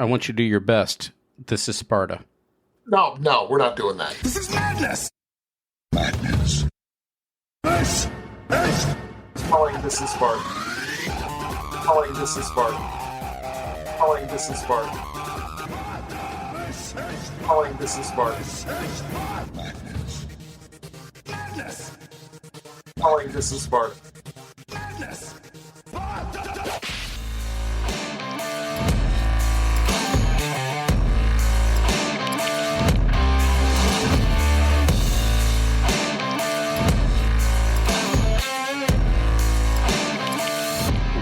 I want you to do your best. This is Sparta. No, we're not doing that. This is madness! Madness. This is... Calling this is Sparta. Calling this is Sparta. Calling this is Sparta. Calling this is Sparta. Madness. Madness. Calling this is Sparta. Madness.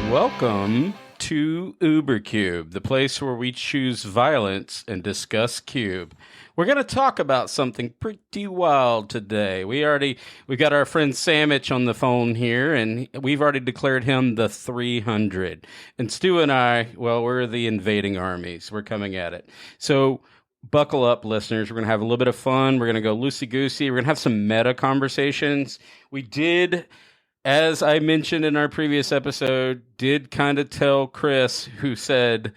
Welcome to UberCube, the place where we choose violence and discuss Cube. We're going to talk about something pretty wild today. We got our friend Sandwich on the phone here, and we've already declared him the 300. And Stu and I, well, we're the invading armies. We're coming at it. So buckle up, listeners. We're going to have a little bit of fun. We're going to go loosey-goosey. We're going to have some meta conversations. We did, as I mentioned in our previous episode, did kind of tell Chris, who said,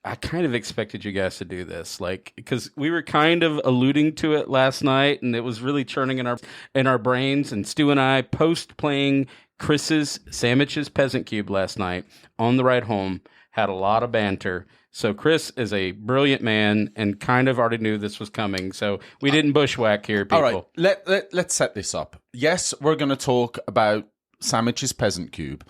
I kind of expected you guys to do this, because we were kind of alluding to it last night, and it was really churning in our brains. And Stu and I, post playing Sandwich's Peasant Cube last night on the ride home, had a lot of banter. So Chris is a brilliant man and kind of already knew this was coming. So we didn't bushwhack here, people. All right, let's set this up. Yes, we're going to talk about Sandwich's Peasant Cube.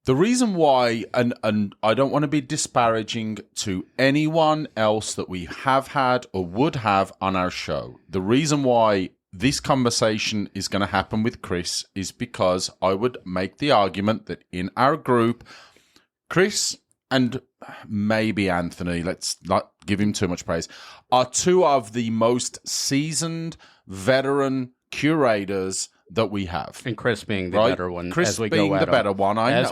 The reason why, and I don't want to be disparaging to anyone else that we have had or would have on our show. The reason why this conversation is going to happen with Chris is because I would make the argument that in our group, Chris and maybe Anthony, let's not give him too much praise, are two of the most seasoned veteran curators that we have. And Chris being the better one. Chris as we being go at the him. better one. I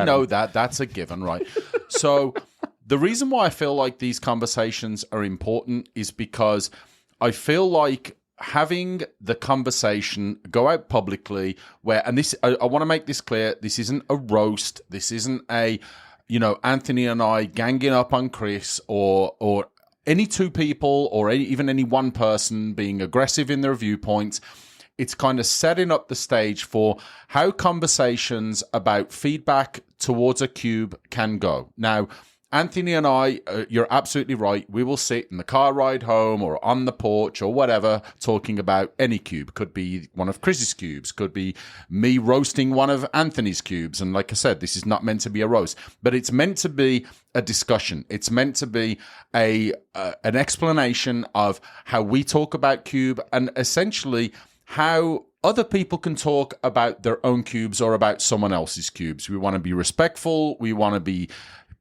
know that. That's a given, right? So the reason why I feel like these conversations are important is because I feel like having the conversation go out publicly and this, I want to make this clear, this isn't a roast. This isn't a, Anthony and I ganging up on Chris or any two people or even any one person being aggressive in their viewpoints. It's kind of setting up the stage for how conversations about feedback towards a cube can go. Now, Anthony and I, you're absolutely right. We will sit in the car ride home or on the porch or whatever, talking about any cube. Could be one of Chris's cubes. Could be me roasting one of Anthony's cubes. And like I said, this is not meant to be a roast, but it's meant to be a discussion. It's meant to be an explanation of how we talk about cube and essentially how other people can talk about their own cubes or about someone else's cubes. We want to be respectful. We want to be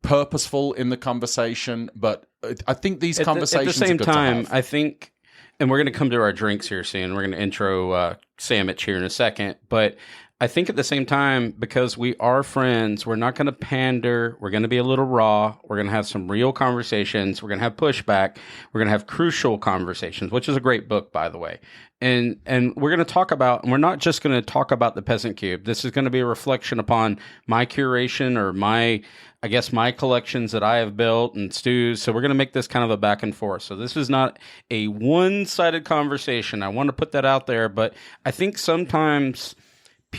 purposeful in the conversation. But I think these conversations at the same are good time, to have. I think, and we're going to come to our drinks here soon. We're going to intro Sandwich here in a second. But I think at the same time, because we are friends, we're not going to pander. We're going to be a little raw. We're going to have some real conversations. We're going to have pushback. We're going to have crucial conversations, which is a great book, by the way. And we're going to talk about, and we're not just going to talk about the Peasant Cube. This is going to be a reflection upon my curation or my collections that I have built and Stu's. So we're going to make this kind of a back and forth. So this is not a one-sided conversation. I want to put that out there, but I think sometimes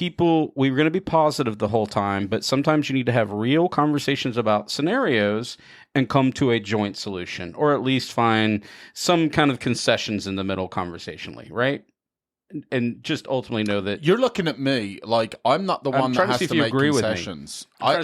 we're going to be positive the whole time, but sometimes you need to have real conversations about scenarios and come to a joint solution, or at least find some kind of concessions in the middle conversationally, right? And just ultimately know that you're looking at me like I'm not the one that has to make concessions. I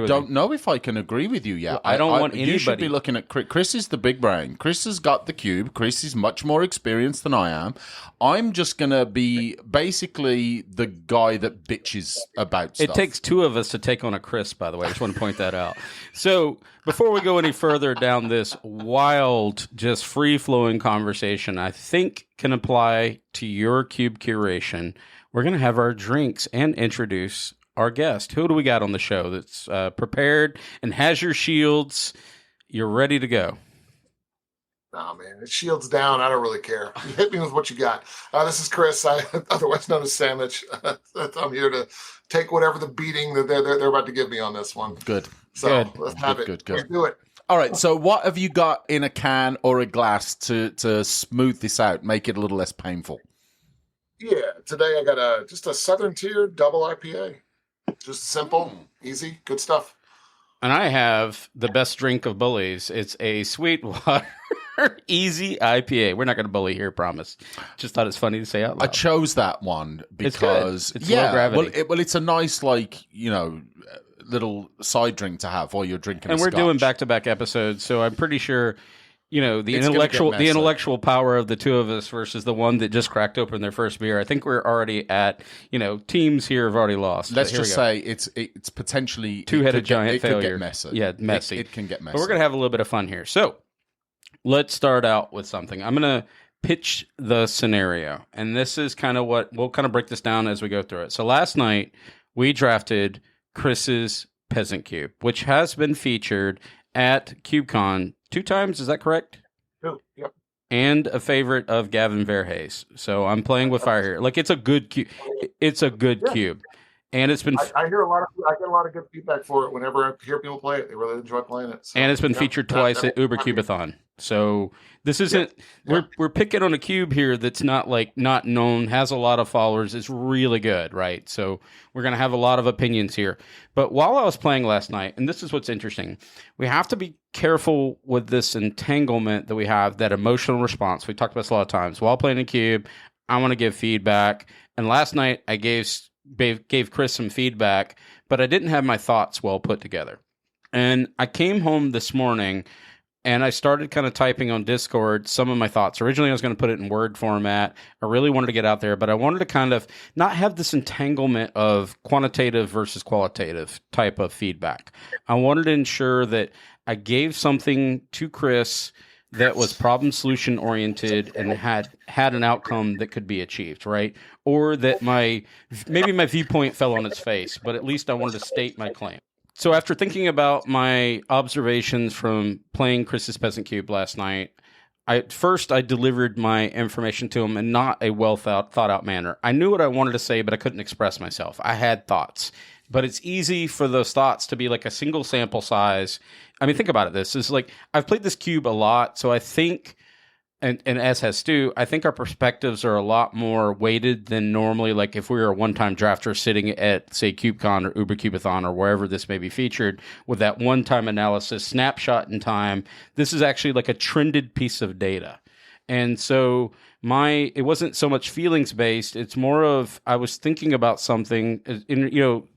don't know if I can agree with you yet. Well, I don't want anybody. You should be looking at Chris. Chris is the big brain. Chris has got the cube. Chris is much more experienced than I am. I'm just going to be basically the guy that bitches about stuff. It takes two of us to take on a Chris, by the way. I just want to point that out. So before we go any further down this wild, just free-flowing conversation, I think can apply to your cube curation. We're going to have our drinks and introduce our guest. Who do we got on the show that's prepared and has your shields? You're ready to go. Nah, man, it shields down. I don't really care. You hit me with what you got. This is Chris, otherwise known as Sandwich. I'm here to take whatever the beating that they're about to give me on this one. Good. So let's have it. Let's do it. All right, so what have you got in a can or a glass to smooth this out, make it a little less painful? Yeah, today I got just a Southern Tier double IPA. Just simple, easy, good stuff. And I have the best drink of bullies. It's a Sweetwater Easy IPA. We're not going to bully here, promise. Just thought it's funny to say out loud. I chose that one because it's low gravity. Well, it's a nice, little side drink to have while you're drinking. And a we're scotch. doing back-to-back episodes, so I'm pretty sure, the It's gonna get messy. intellectual power of the two of us versus the one that just cracked open their first beer. I think we're already at, teams here have already lost. Let's just say it's potentially two-headed giant failure. It could get messy. Yeah, messy. It can get messy. But we're gonna have a little bit of fun here. So let's start out with something. I'm gonna pitch the scenario, and this is kind of what we'll kind of break this down as we go through it. So last night we drafted Chris's Peasant Cube, which has been featured at CubeCon 2 times. Is that correct? Oh, yep. And a favorite of Gavin Verhey's. So I'm playing with fire here. Like, it's a good cube. It's a good cube, and it's been. I get a lot of good feedback for it whenever I hear people play it. They really enjoy playing it. So, and it's been featured twice at Uber Cubathon. So this isn't we're picking on a cube here that's not known, has a lot of followers. It's really good, right? So we're gonna have a lot of opinions here. But while I was playing last night, and this is what's interesting, we have to be careful with this entanglement that we have, that emotional response. We talked about this a lot of times. While playing a cube, I want to give feedback. And last night I gave Chris some feedback, but I didn't have my thoughts well put together. And I came home this morning and I started kind of typing on Discord some of my thoughts. Originally, I was going to put it in Word format. I really wanted to get out there, but I wanted to kind of not have this entanglement of quantitative versus qualitative type of feedback. I wanted to ensure that I gave something to Chris that was problem solution oriented and had an outcome that could be achieved, right? Or that maybe my viewpoint fell on its face, but at least I wanted to state my claim. So after thinking about my observations from playing Chris's Peasant Cube last night, I delivered my information to him in not a well thought out manner. I knew what I wanted to say, but I couldn't express myself. I had thoughts, but it's easy for those thoughts to be like a single sample size. I mean, think about it. This is like, I've played this cube a lot, so I think, and as has Stu, I think our perspectives are a lot more weighted than normally. Like if we were a one-time drafter sitting at, say, CubeCon or Uber Cubathon or wherever this may be featured with that one-time analysis, snapshot in time, this is actually like a trended piece of data. And so it wasn't so much feelings based. It's more of, I was thinking about something.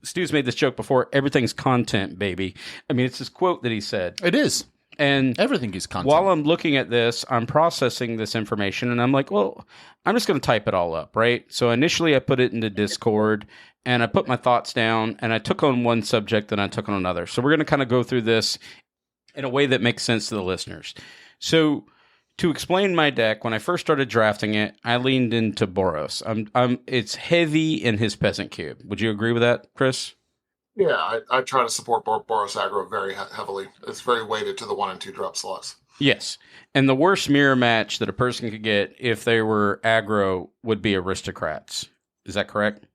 Stu's made this joke before. Everything's content, baby. I mean, it's this quote that he said. It is. And everything is content. While I'm looking at this, I'm processing this information, and I'm like, well, I'm just going to type it all up, right? So initially I put it into Discord, and I put my thoughts down, and I took on one subject, and I took on another. So we're going to kind of go through this in a way that makes sense to the listeners. So to explain my deck, when I first started drafting it, I leaned into Boros. It's heavy in his Peasant Cube. Would you agree with that, Chris? Yeah, I try to support Boros aggro very heavily. It's very weighted to the 1 and 2 drop slots. Yes. And the worst mirror match that a person could get if they were aggro would be Aristocrats. Is that correct?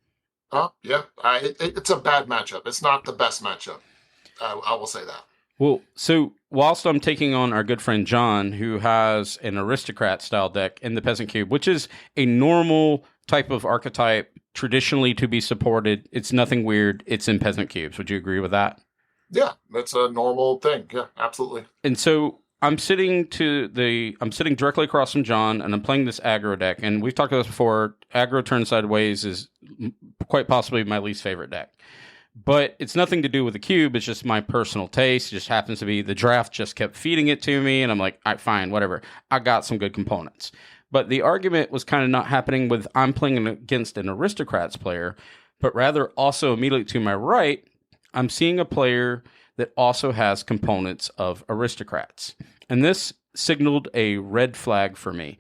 Yeah. It's a bad matchup. It's not the best matchup. I will say that. Well, so whilst I'm taking on our good friend John, who has an Aristocrat-style deck in the Peasant Cube, which is a normal type of archetype traditionally to be supported. It's nothing weird. It's in Peasant Cubes. Would you agree with that? Yeah, that's a normal thing. Yeah, absolutely. And so I'm sitting directly across from John, and I'm playing this aggro deck. And we've talked about this before. Aggro Turn Sideways is quite possibly my least favorite deck. But it's nothing to do with the cube. It's just my personal taste. It just happens to be the draft just kept feeding it to me. And I'm like, all right, fine, whatever. I got some good components. But the argument was kind of not happening with I'm playing against an Aristocrats player, but rather also immediately to my right, I'm seeing a player that also has components of Aristocrats. And this signaled a red flag for me.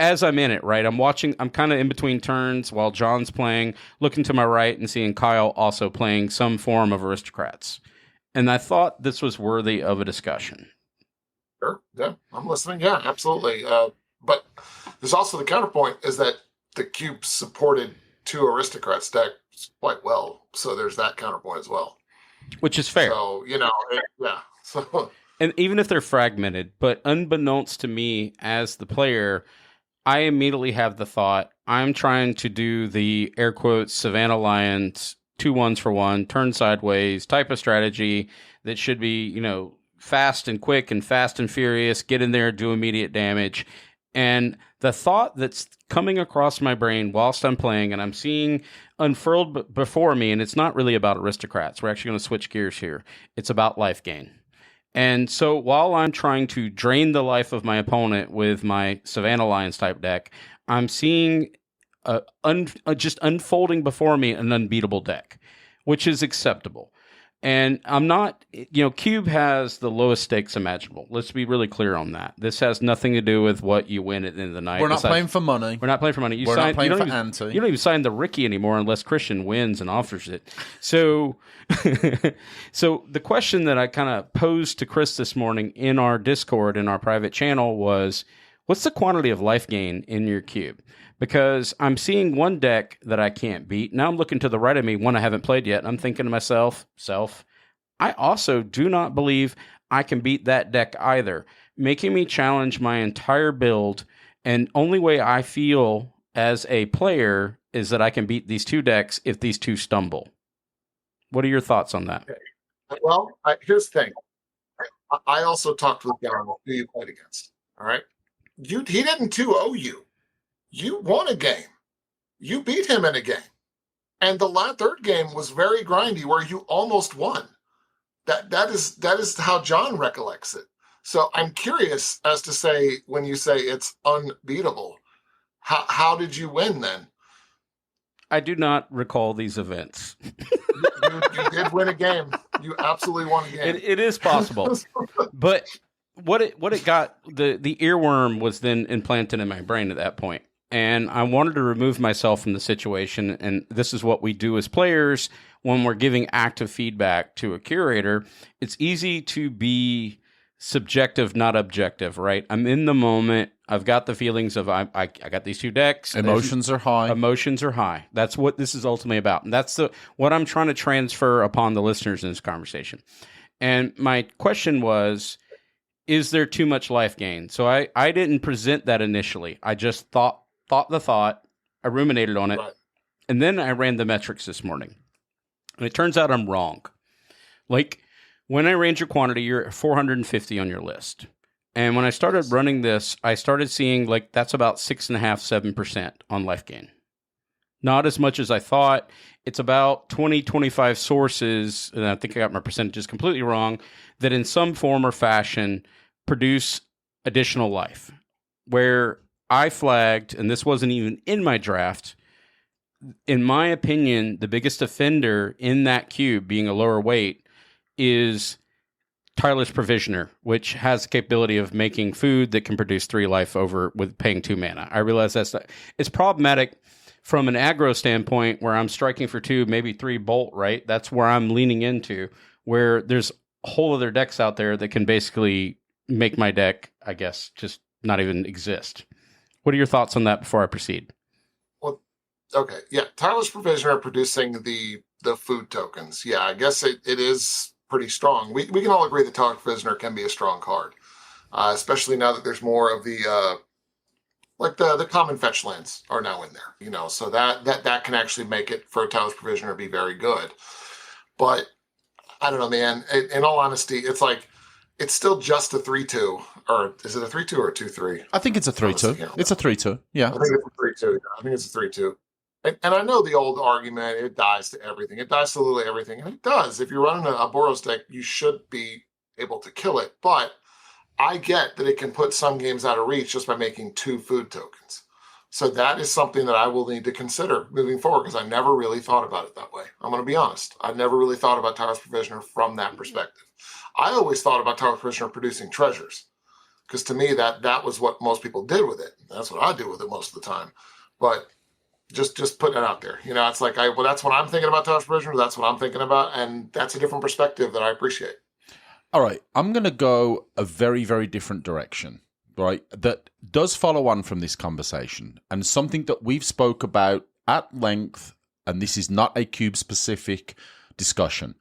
As I'm in it, right, I'm kind of in between turns while John's playing, looking to my right and seeing Kyle also playing some form of Aristocrats. And I thought this was worthy of a discussion. Sure. Yeah, I'm listening. Yeah, absolutely. But there's also the counterpoint is that the cube supported 2 Aristocrats decks quite well. So there's that counterpoint as well. Which is fair. So, yeah. So And even if they're fragmented, but unbeknownst to me as the player, I immediately have the thought, I'm trying to do the air quotes Savannah Lions 2-1s for one, turn sideways type of strategy that should be, fast and quick and fast and furious, get in there, do immediate damage. And the thought that's coming across my brain whilst I'm playing and I'm seeing unfurled before me, and it's not really about aristocrats. We're actually going to switch gears here. It's about life gain. And so while I'm trying to drain the life of my opponent with my Savannah Lions type deck, I'm seeing just unfolding before me an unbeatable deck, which is acceptable. And I'm not, Cube has the lowest stakes imaginable. Let's be really clear on that. This has nothing to do with what you win at the end of the night. We're not playing for money. We're not playing for money. We're not playing for ante. You don't even sign the Ricky anymore unless Christian wins and offers it. So, so the question that I kind of posed to Chris this morning in our Discord, in our private channel, was, what's the quantity of life gain in your cube? Because I'm seeing one deck that I can't beat. Now I'm looking to the right of me, one I haven't played yet. And I'm thinking to myself, I also do not believe I can beat that deck either, making me challenge my entire build. And only way I feel as a player is that I can beat these two decks if these two stumble. What are your thoughts on that? Well, here's the thing. I also talked with Gavin, who you played against. All right. He didn't 2-0 you. You won a game. You beat him in a game. And the third game was very grindy where you almost won. That is how John recollects it. So I'm curious as to say, when you say it's unbeatable, how did you win then? I do not recall these events. You did win a game. You absolutely won a game. It is possible. But what it got, the earworm was then implanted in my brain at that point. And I wanted to remove myself from the situation. And this is what we do as players when we're giving active feedback to a curator. It's easy to be subjective, not objective, right? I'm in the moment. I've got the feelings of I got these two decks. Emotions are high. Emotions are high. That's what this is ultimately about. And that's what I'm trying to transfer upon the listeners in this conversation. And my question was, is there too much life gain? So I didn't present that initially. I just thought the thought, I ruminated on it, right. And then I ran the metrics this morning. And it turns out I'm wrong. Like, when I range your quantity, you're at 450 on your list. And when I started running this, I started seeing, like, that's about 6.5%, 7% on life gain. Not as much as I thought. It's about 20, 25 sources, and I think I got my percentages completely wrong, that in some form or fashion produce additional life. Where I flagged, and this wasn't even in my draft, in my opinion, the biggest offender in that cube, being a lower weight, is Tireless Provisioner, which has the capability of making food that can produce 3 life over with paying 2 mana. I realize it's problematic from an aggro standpoint where I'm striking for 2, maybe 3 bolt, right? That's where I'm leaning into, where there's whole other decks out there that can basically make my deck, I guess, just not even exist. What are your thoughts on that before I proceed? Well, okay. Yeah. Tireless Provisioner producing the food tokens. Yeah, I guess it is pretty strong. We can all agree that Tireless Provisioner can be a strong card, especially now that there's more of the the common fetch lands are now in there, so that can actually make it for a Tireless Provisioner be very good. But I don't know, man. In all honesty, it's like, it's still just a 3-2, or is it a 3-2 or a 2-3? I think it's a 3-2. It's a 3-2. Yeah. I think it's a 3-2. I think it's a 3-2. And I know the old argument, it dies to everything. It dies to literally everything. And it does. If you're running a Boros deck, you should be able to kill it. But I get that it can put some games out of reach just by making 2 food tokens. So that is something that I will need to consider moving forward, because I never really thought about it that way. I'm going to be honest. I never really thought about Tireless Provisioner from that perspective. I always thought about Tireless Provisioner producing treasures, because to me that was what most people did with it. That's what I do with it most of the time. But just putting it out there, it's like, that's what I'm thinking about Tireless Provisioner. That's what I'm thinking about, and that's a different perspective that I appreciate. All right, I'm going to go a very, very different direction, right? That does follow on from this conversation, and something that we've spoke about at length, and this is not a cube-specific discussion.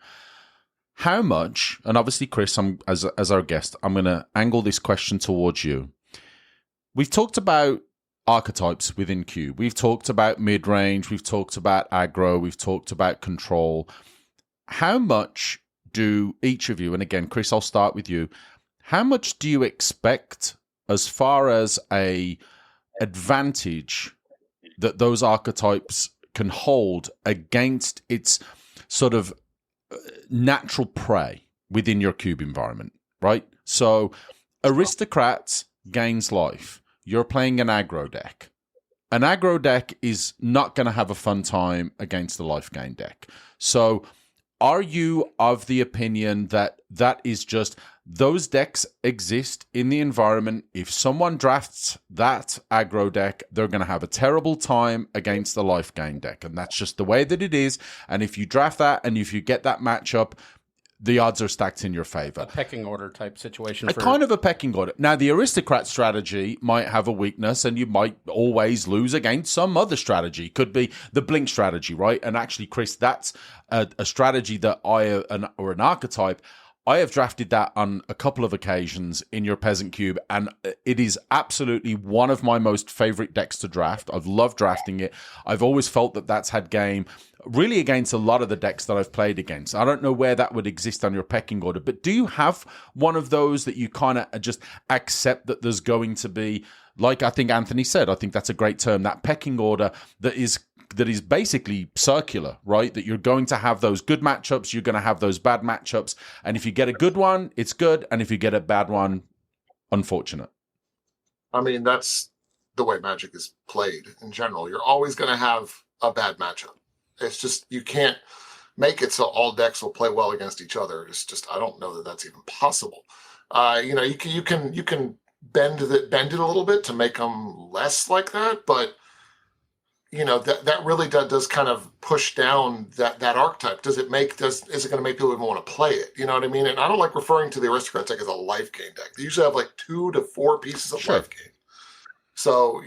how much, and obviously, Chris, as our guest, I'm going to angle this question towards you. We've talked about archetypes within Cube. We've talked about mid-range. We've talked about aggro. We've talked about control. How much do each of you, and again, Chris, I'll start with you, how much do you expect as far as a advantage that those archetypes can hold against its sort of natural prey within your cube environment, right? So aristocrats gains life. You're playing an aggro deck. An aggro deck is not going to have a fun time against the life gain deck. So are you of the opinion that that is just those decks exist in the environment? If someone drafts that aggro deck, they're going to have a terrible time against the life gain deck. And that's just the way that it is. And if you draft that and if you get that matchup, the odds are stacked in your favor. A pecking order type situation. Kind of a pecking order. Now, the aristocrat strategy might have a weakness, and you might always lose against some other strategy. Could be the blink strategy, right? And actually, Chris, that's a strategy that or an archetype. I have drafted that on a couple of occasions in your Peasant Cube, and it is absolutely one of my most favorite decks to draft. I've loved drafting it. I've always felt that that's had game really against a lot of the decks that I've played against. I don't know where that would exist on your pecking order, but do you have one of those that you kind of just accept that there's going to be, like I think Anthony said, I think that's a great term, that pecking order that is basically circular, right? That you're going to have those good matchups, you're going to have those bad matchups, and if you get a good one, it's good, and if you get a bad one, unfortunate. I mean, that's the way Magic is played in general. You're always going to have a bad matchup. It's just, you can't make it so all decks will play well against each other. It's just, I don't know that that's even possible. You can bend it a little bit to make them less like that, but that really does kind of push down that archetype. Is it going to make people even want to play it? You know what I mean? And I don't like referring to the aristocrat deck as a life gain deck. They usually have like 2 to 4 pieces of life gain. So,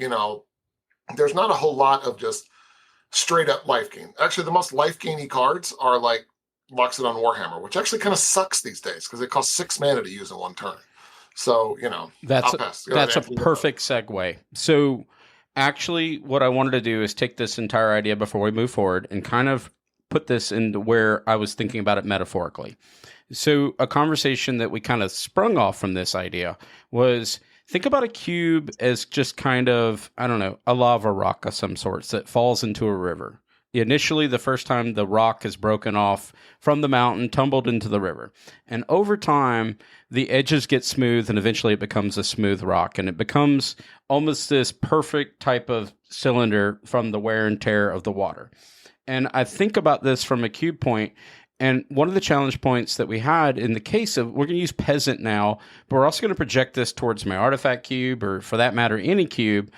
there's not a whole lot of just straight up life gain. Actually, the most life gainy cards are like Loxodon Warhammer, which actually kind of sucks these days because it costs 6 mana to use in one turn. So, that's a perfect segue. So actually, what I wanted to do is take this entire idea before we move forward and kind of put this into where I was thinking about it metaphorically. So a conversation that we kind of sprung off from this idea was, think about a cube as just kind of, I don't know, a lava rock of some sorts that falls into a river. Initially, the first time the rock is broken off from the mountain, tumbled into the river. And over time, the edges get smooth, and eventually it becomes a smooth rock. And it becomes almost this perfect type of cylinder from the wear and tear of the water. And I think about this from a cube point. And one of the challenge points that we had in the case of, we're going to use Peasant now, but we're also going to project this towards my Artifact cube, or for that matter, any cube.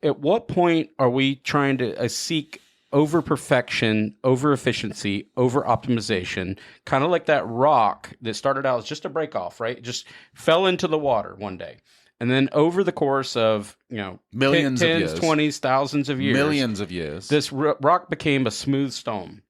At what point are we trying to seek over perfection, over efficiency, over optimization, kind of like that rock that started out as just a break off, right? It just fell into the water one day. And then over the course of, millions of years, 20s, thousands of years, millions of years, this rock became a smooth stone,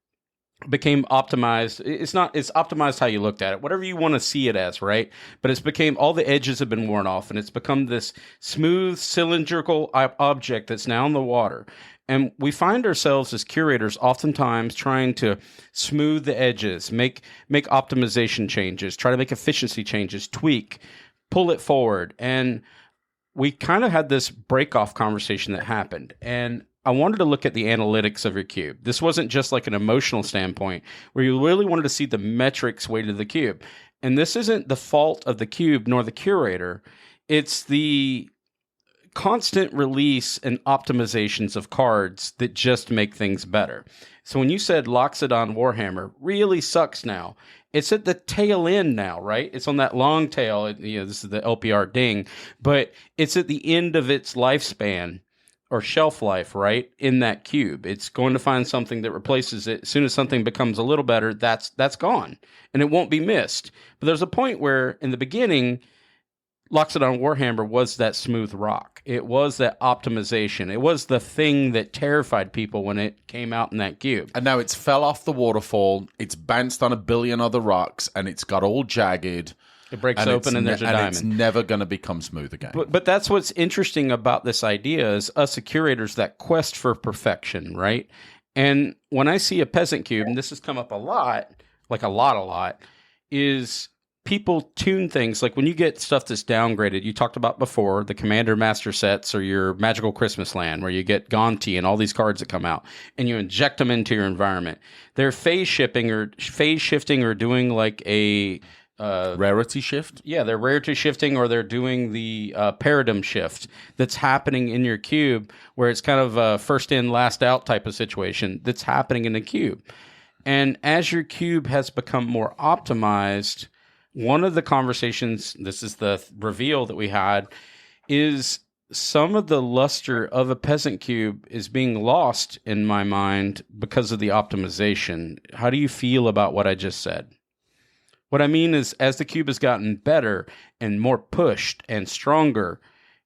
became optimized. It's optimized how you looked at it, whatever you want to see it as, right? But it's became, all the edges have been worn off, and it's become this smooth cylindrical object that's now in the water. And we find ourselves as curators oftentimes trying to smooth the edges, make optimization changes, try to make efficiency changes, tweak, pull it forward. And we kind of had this break-off conversation that happened. And I wanted to look at the analytics of your cube. This wasn't just like an emotional standpoint where you really wanted to see the metrics weighted to the cube. And this isn't the fault of the cube nor the curator. It's the constant release and optimizations of cards that just make things better. So when you said Loxodon Warhammer really sucks now, it's at the tail end now, right? It's on that long tail. This is the LPR ding, but it's at the end of its lifespan or shelf life, right? In that cube, it's going to find something that replaces it. As soon as something becomes a little better, that's gone, and it won't be missed. But there's a point where in the beginning, Loxodon Warhammer was that smooth rock. It was that optimization. It was the thing that terrified people when it came out in that cube. And now it's fell off the waterfall. It's bounced on a billion other rocks, and it's got all jagged. It breaks open, and there's a diamond. It's never going to become smooth again. But that's what's interesting about this idea is us as curators, that quest for perfection, right? And when I see a peasant cube, and this has come up a lot, like a lot, is people tune things. Like when you get stuff that's downgraded, you talked about before, the Commander Master sets or your Magical Christmas Land, where you get Gonti and all these cards that come out, and you inject them into your environment. They're phase shifting or doing like a... rarity shift? Yeah, they're rarity shifting, or they're doing the paradigm shift that's happening in your cube, where it's kind of a first in, last out type of situation that's happening in the cube. And as your cube has become more optimized, one of the conversations, this is the reveal that we had, is some of the luster of a peasant cube is being lost in my mind because of the optimization. How do you feel about what I just said? What I mean is, as the cube has gotten better and more pushed and stronger,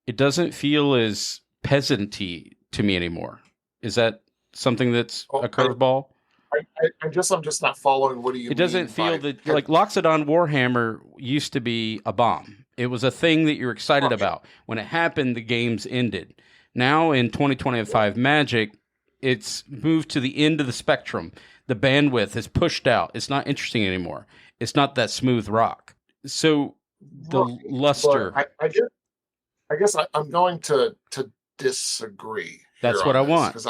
it doesn't feel as peasanty to me anymore. Is that something that's a curveball? I'm just not following. What do you mean? It doesn't feel that, like Loxodon Warhammer used to be a bomb. It was a thing that you're excited about. When it happened, the games ended. Now in 2025 Magic, it's moved to the end of the spectrum. The bandwidth is pushed out. It's not interesting anymore. It's not that smooth rock. So the luster. I guess I'm going to disagree. That's what I want. Because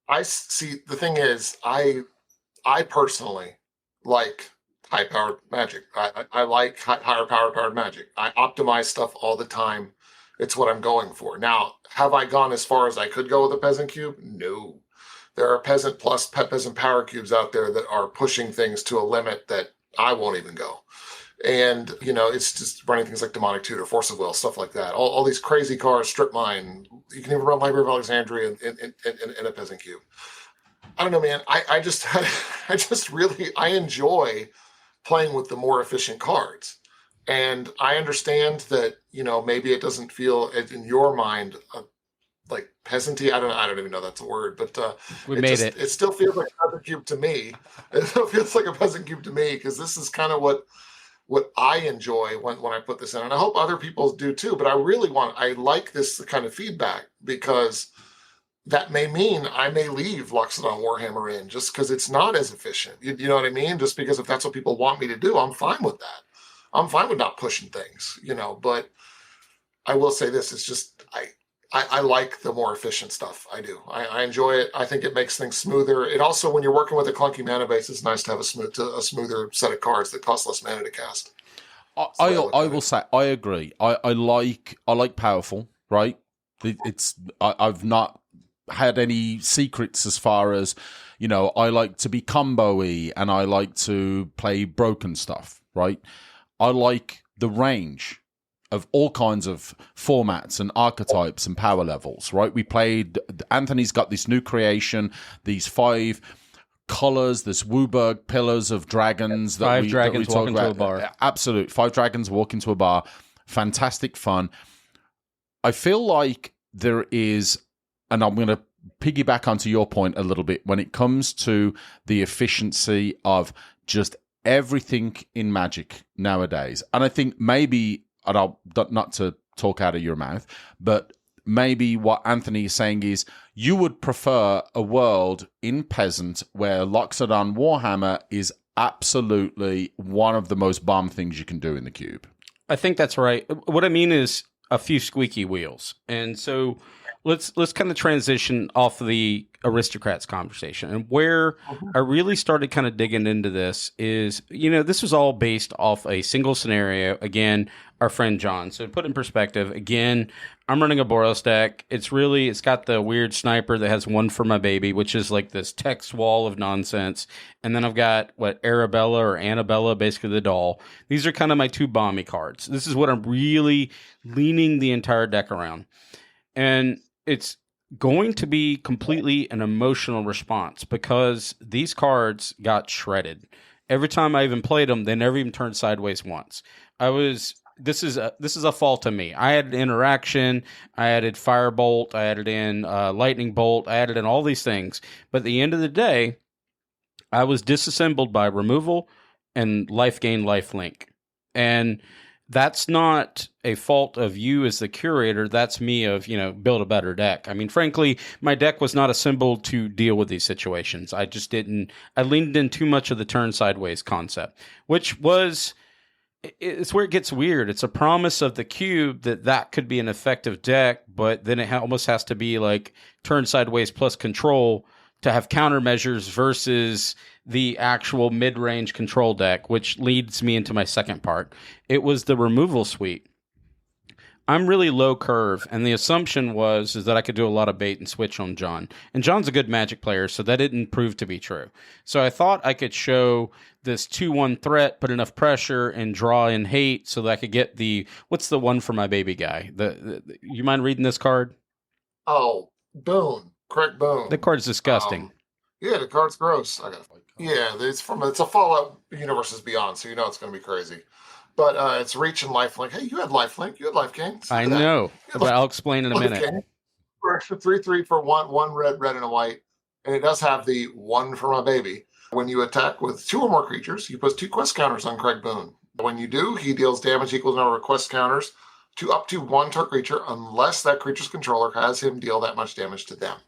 I see, the thing is, I personally like high-powered magic. I like higher powered magic. I optimize stuff all the time. It's what I'm going for. Now, have I gone as far as I could go with a peasant cube? No. There are peasant plus peasant power cubes out there that are pushing things to a limit that I won't even go. And, it's just running things like Demonic Tutor, Force of Will, stuff like that. All these crazy cards, Strip Mine. You can even run Library of Alexandria in a peasant cube. I don't know, man. I enjoy playing with the more efficient cards. And I understand that, maybe it doesn't feel in your mind like peasanty. I don't even know that's a word, but it still feels like a peasant cube to me. It still feels like a peasant cube to me, because this is kind of what I enjoy when I put this in. And I hope other people do too, but I like this kind of feedback, because that may mean I may leave Loxodon Warhammer in just because it's not as efficient. You know what I mean? Just because if that's what people want me to do, I'm fine with that. I'm fine with not pushing things, but I will say this, it's just, I like the more efficient stuff. I do. I enjoy it. I think it makes things smoother. It also, when you're working with a clunky mana base, it's nice to have a smoother set of cards that cost less mana to cast. I will say I agree. I like powerful, right? I've not had any secrets as far as, I like to be combo-y and I like to play broken stuff, right? I like the range of all kinds of formats and archetypes and power levels, right? Anthony's got this new creation, these 5 colors, this Wooburg pillars of dragons. Five dragons walk into a bar. Absolute. 5 dragons walk into a bar. Fantastic fun. I feel like there is, and I'm going to piggyback onto your point a little bit, when it comes to the efficiency of just everything in Magic nowadays. And I think maybe, and I'll not to talk out of your mouth, but maybe what Anthony is saying is you would prefer a world in Peasant where Loxodon Warhammer is absolutely one of the most bomb things you can do in the cube. I think that's right. What I mean is a few squeaky wheels. And so let's kind of transition off of the aristocrats conversation. And where I really started kind of digging into this is, this was all based off a single scenario. Again, our friend John. So to put in perspective, again, I'm running a Boros deck. It's got the weird sniper that has one for my baby, which is like this text wall of nonsense. And then I've got Arabella or Annabella, basically the doll. These are kind of my 2 bomby cards. This is what I'm really leaning the entire deck around. And it's going to be completely an emotional response, because these cards got shredded. Every time I even played them, they never even turned sideways once. I was this is a fault of me. I added interaction, I added firebolt, I added in lightning bolt, I added in all these things. But at the end of the day, I was disassembled by removal and life gain, life link. And that's not a fault of you as the curator. That's me of, build a better deck. I mean, frankly, my deck was not assembled to deal with these situations. I leaned in too much of the turn sideways concept, which was, it's where it gets weird. It's a promise of the cube that could be an effective deck, but then it almost has to be like turn sideways plus control to have countermeasures versus the actual mid-range control deck, which leads me into my second part. It was the removal suite. I'm really low curve, and the assumption is that I could do a lot of bait and switch on John. And John's a good Magic player, so that didn't prove to be true. So I thought I could show this 2-1 threat, put enough pressure, and draw in hate so that I could get what's the one for my baby guy? You mind reading this card? Oh, Boone. Craig Boone. The card's disgusting. Yeah, the card's gross. It's a Fallout Universes Beyond, so it's going to be crazy. But it's reach and lifelink. Hey, you had lifelink. You had life gain. I know, but I'll explain in a minute. 3/3 for one red, and a white, and it does have the one for my baby. When you attack with 2 or more creatures, you put 2 quest counters on Craig Boone. When you do, he deals damage equal to number of quest counters to up to 1 target creature, unless that creature's controller has him deal that much damage to them.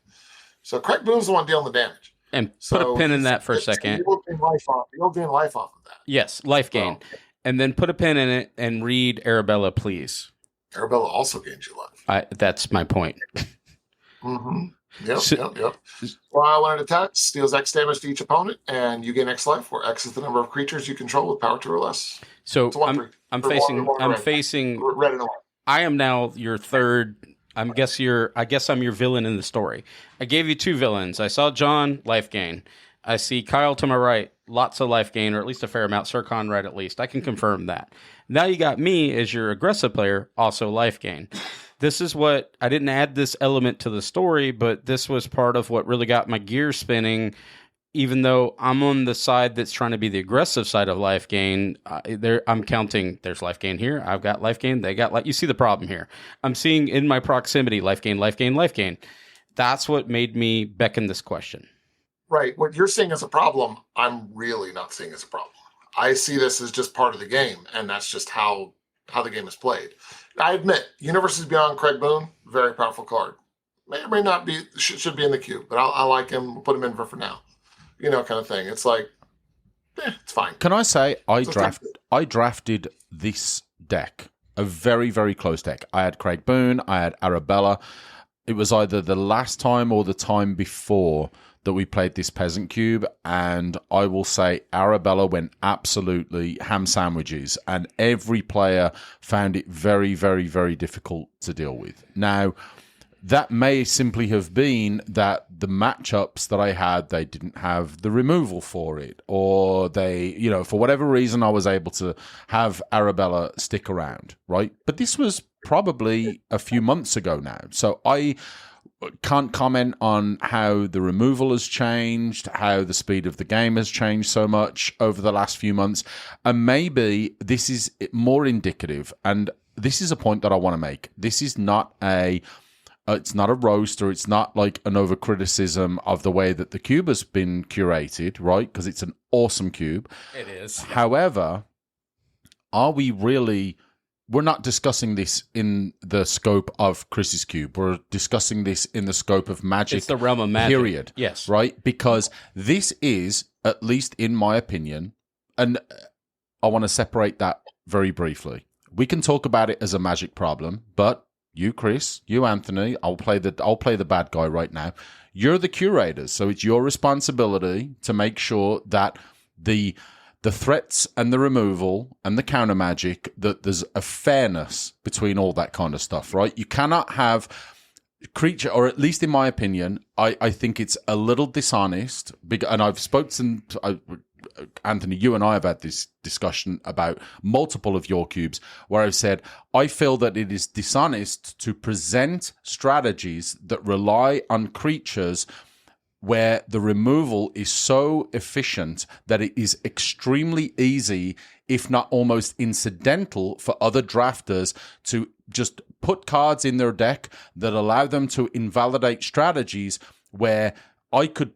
So Craig Boone's the one dealing the damage. And put a pin in that for a second. You'll gain life off of that. Yes, life gain. And then put a pin in it and read Arabella, please. Arabella also gains you life. That's my point. Mm-hmm. Yep. Well, when it attacks, deals X damage to each opponent, and you gain X life, where X is the number of creatures you control with power 2 or less. So I'm facing red and white. I am now your third. I guess I'm your villain in the story. I gave you 2 villains. I saw John, life gain. I see Kyle to my right, lots of life gain, or at least a fair amount. Sircon right at least. I can confirm that. Now you got me as your aggressive player, also life gain. This is what, I didn't add this element to the story, but this was part of what really got my gears spinning. Even though I'm on the side that's trying to be the aggressive side of life gain, I'm counting, there's life gain here, I've got life gain, they got you see the problem here. I'm seeing in my proximity, life gain, life gain, life gain. That's what made me beckon this question. Right. What you're seeing as a problem, I'm really not seeing as a problem. I see this as just part of the game, and that's just how the game is played. I admit, Universes Beyond Craig Boone, very powerful card. May or may not be, should be in the queue, but I like him, we'll put him in for now. Kind of thing. It's like, it's fine. Can I say I drafted this deck, a very, very close deck. I had Craig Boone, I had Arabella. It was either the last time or the time before that we played this Peasant Cube, and I will say Arabella went absolutely ham sandwiches, and every player found it very, very, very difficult to deal with. Now, that may simply have been that the matchups that I had, they didn't have the removal for it, or they, for whatever reason, I was able to have Arabella stick around, right? But this was probably a few months ago now, so I can't comment on how the removal has changed, how the speed of the game has changed so much over the last few months, and maybe this is more indicative, and this is a point that I want to make. This is not it's not a roast, or it's not like an over-criticism of the way that the cube has been curated, right? Because it's an awesome cube. It is. However, are we really... We're not discussing this in the scope of Chris's cube. We're discussing this in the scope of Magic. It's the realm of Magic. Period. Yes. Right? Because this is, at least in my opinion, and I want to separate that very briefly. We can talk about it as a Magic problem, but you, Chris, you, Anthony, I'll play the bad guy right now. You're the curators, so it's your responsibility to make sure that the threats and the removal and the counter magic, that there's a fairness between all that kind of stuff, right? You cannot have creature, or at least in my opinion, I think it's a little dishonest. And I've spoken to Anthony, you and I have had this discussion about multiple of your cubes, where I've said, I feel that it is dishonest to present strategies that rely on creatures where the removal is so efficient that it is extremely easy, if not almost incidental, for other drafters to just put cards in their deck that allow them to invalidate strategies where I could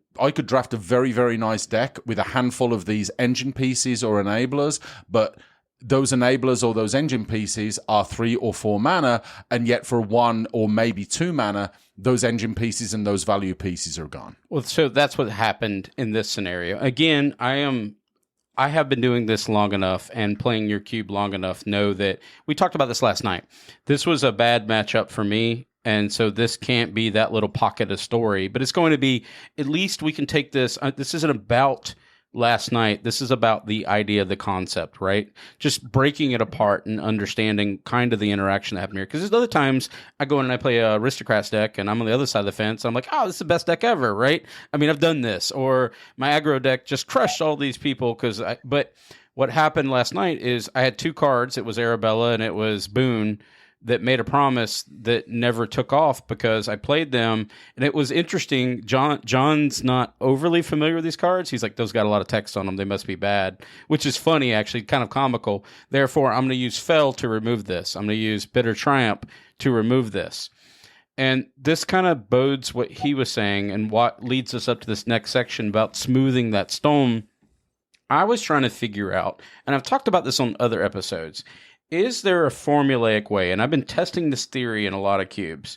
draft a very, very nice deck with a handful of these engine pieces or enablers, but those enablers or those engine pieces are 3 or 4 mana, and yet for 1 or maybe 2 mana, those engine pieces and those value pieces are gone. Well, so that's what happened in this scenario. Again, I have been doing this long enough and playing your cube long enough, know that we talked about this last night. This was a bad matchup for me, and so this can't be that little pocket of story, but it's going to be, at least we can take this. This isn't about last night. This is about the idea, the concept, right? Just breaking it apart and understanding kind of the interaction that happened here. Because there's other times I go in and I play a Aristocrats deck and I'm on the other side of the fence. I'm like, oh, this is the best deck ever, right? I mean, I've done this. Or my aggro deck just crushed all these people. But what happened last night is I had 2 cards. It was Arabella and it was Boone, that made a promise that never took off because I played them. And it was interesting. John's not overly familiar with these cards. He's like, those got a lot of text on them. They must be bad, which is funny, actually, kind of comical. Therefore, I'm going to use Fell to remove this. I'm going to use Bitter Triumph to remove this. And this kind of bodes what he was saying and what leads us up to this next section about smoothing that stone. I was trying to figure out, and I've talked about this on other episodes, is there a formulaic way? And I've been testing this theory in a lot of cubes.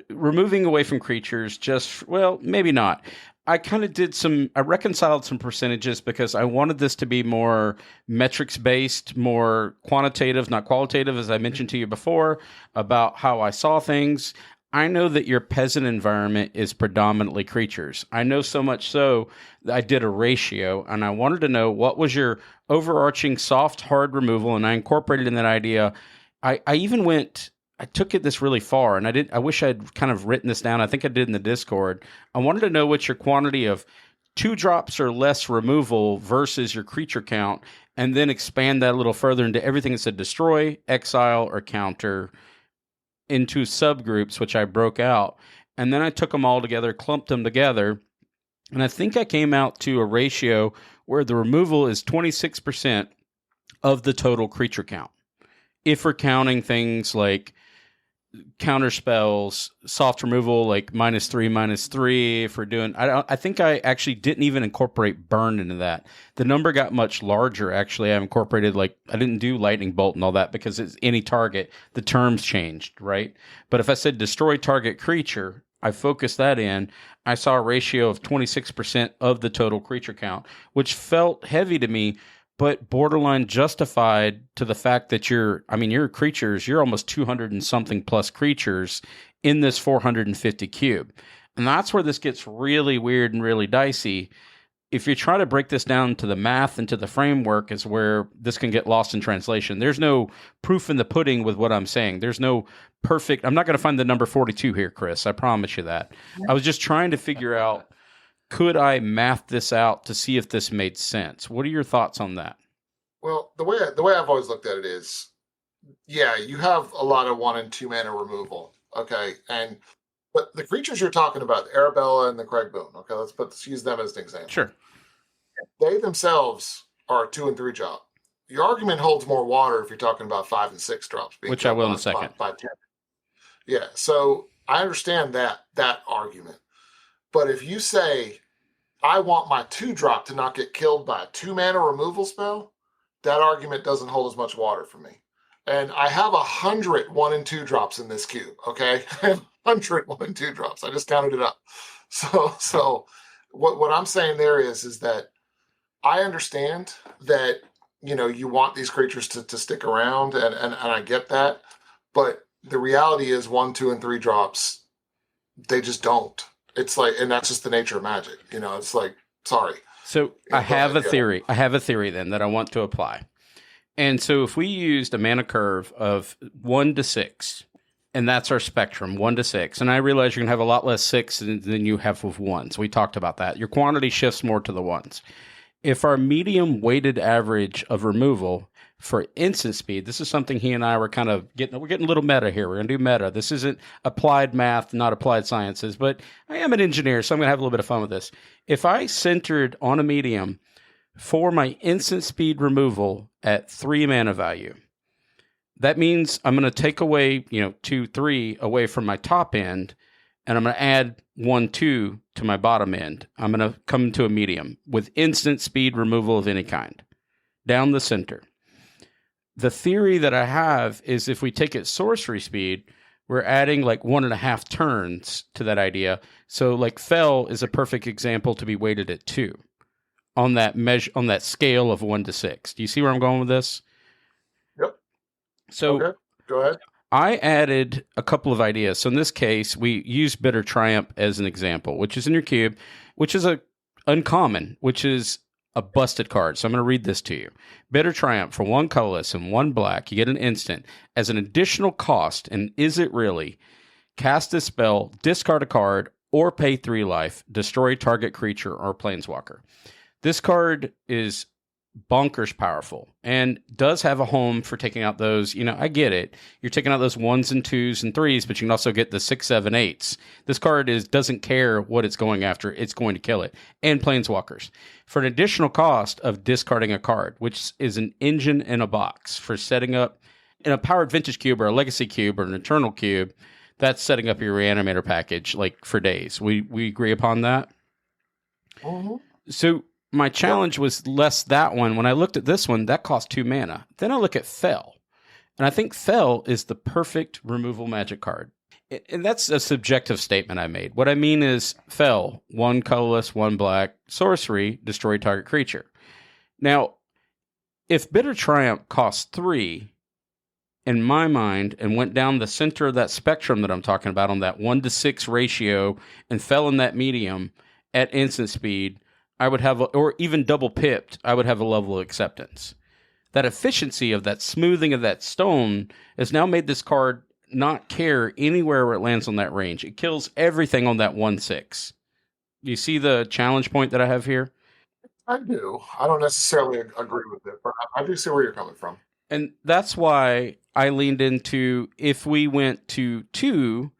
Removing away from creatures, well, maybe not. I kind of I reconciled some percentages because I wanted this to be more metrics-based, more quantitative, not qualitative, as I mentioned to you before, about how I saw things. I know that your peasant environment is predominantly creatures. I know so much so that I did a ratio, and I wanted to know what was your overarching soft, hard removal, and I incorporated in that idea. I took it this really far, and I wish I had kind of written this down. I think I did in the Discord. I wanted to know what your quantity of 2 drops or less removal versus your creature count, and then expand that a little further into everything that said destroy, exile, or counter, into subgroups, which I broke out. And then I took them all together, clumped them together. And I think I came out to a ratio where the removal is 26% of the total creature count. If we're counting things like counter spells, soft removal, like -3/-3. If we're doing, I think I actually didn't even incorporate burn into that. The number got much larger. Actually, I incorporated, like, I didn't do lightning bolt and all that because it's any target. The terms changed, right? But if I said destroy target creature, I focused that in. I saw a ratio of 26% of the total creature count, which felt heavy to me, but borderline justified to the fact that your creatures, you're almost 200 and something plus creatures in this 450 cube. And that's where this gets really weird and really dicey. If you try to break this down to the math and to the framework is where this can get lost in translation. There's no proof in the pudding with what I'm saying. There's no perfect, I'm not going to find the number 42 here, Chris. I promise you that. I was just trying to figure out, could I math this out to see if this made sense? What are your thoughts on that? Well, the way I've always looked at it is, yeah, you have a lot of 1 and 2 mana removal, okay, but the creatures you're talking about, Arabella and the Craig Boone, okay, let's use them as an example. Sure. They themselves are 2 and 3 drop. Your argument holds more water if you're talking about 5 and 6 drops, which I will in a second. By 10. Yeah, so I understand that argument. But if you say, I want my 2 drop to not get killed by a 2 mana removal spell, that argument doesn't hold as much water for me. And I have 100 1 and 2 drops in this cube, okay? I have 100 1 and 2 drops. I just counted it up. So what I'm saying there is that I understand that, you want these creatures to stick around, and I get that. But the reality is 1, 2, and 3 drops, they just don't. It's like, and that's just the nature of Magic. It's like, sorry. So I have a theory. I have a theory then that I want to apply. And so if we used a mana curve of 1 to 6, and that's our spectrum, 1 to 6, and I realize you're going to have a lot less 6 than you have with 1. So we talked about that. Your quantity shifts more to the 1s. If our medium weighted average of removal For instant speed, this is something he and I were kind of we're getting a little meta here. We're going to do meta. This isn't applied math, not applied sciences, but I am an engineer, so I'm going to have a little bit of fun with this. If I centered on a medium for my instant speed removal at 3 mana value, that means I'm going to take away, 2, 3 away from my top end, and I'm going to add 1, 2 to my bottom end. I'm going to come to a medium with instant speed removal of any kind down the center. The theory that I have is if we take it sorcery speed, we're adding like 1.5 turns to that idea. So like Fell is a perfect example to be weighted at 2 on that measure, on that scale of 1 to 6. Do you see where I'm going with this? Yep. So okay. Go ahead. I added a couple of ideas. So in this case, we use Bitter Triumph as an example, which is in your cube, which is a uncommon, which is a busted card. So I'm going to read this to you. Bitter Triumph for 1 colorless and 1 black. You get an instant as an additional cost. And is it really? Cast a spell, discard a card, or pay 3 life, destroy target creature or planeswalker. This card is bonkers powerful and does have a home for taking out those, I get it. You're taking out those 1s and 2s and 3s, but you can also get the 6, 7, 8s. This card doesn't care what it's going after. It's going to kill it. And planeswalkers. For an additional cost of discarding a card, which is an engine in a box for setting up in a powered vintage cube or a legacy cube or an eternal cube, that's setting up your reanimator package like for days. We agree upon that? Mm-hmm. So my challenge was less that one. When I looked at this one, that cost 2 mana. Then I look at Fell. And I think Fell is the perfect removal magic card. And that's a subjective statement I made. What I mean is Fell, 1 colorless, 1 black, sorcery, destroy target creature. Now, if Bitter Triumph cost 3, in my mind, and went down the center of that spectrum that I'm talking about on that 1 to 6 ratio and fell in that medium at instant speed, I would have, or even double pipped, I would have a level of acceptance. That efficiency of that smoothing of that stone has now made this card not care anywhere where it lands on that range. It kills everything on that 1/6. You see the challenge point that I have here? I do. I don't necessarily agree with it, but I do see where you're coming from. And that's why I leaned into, if we went to 2,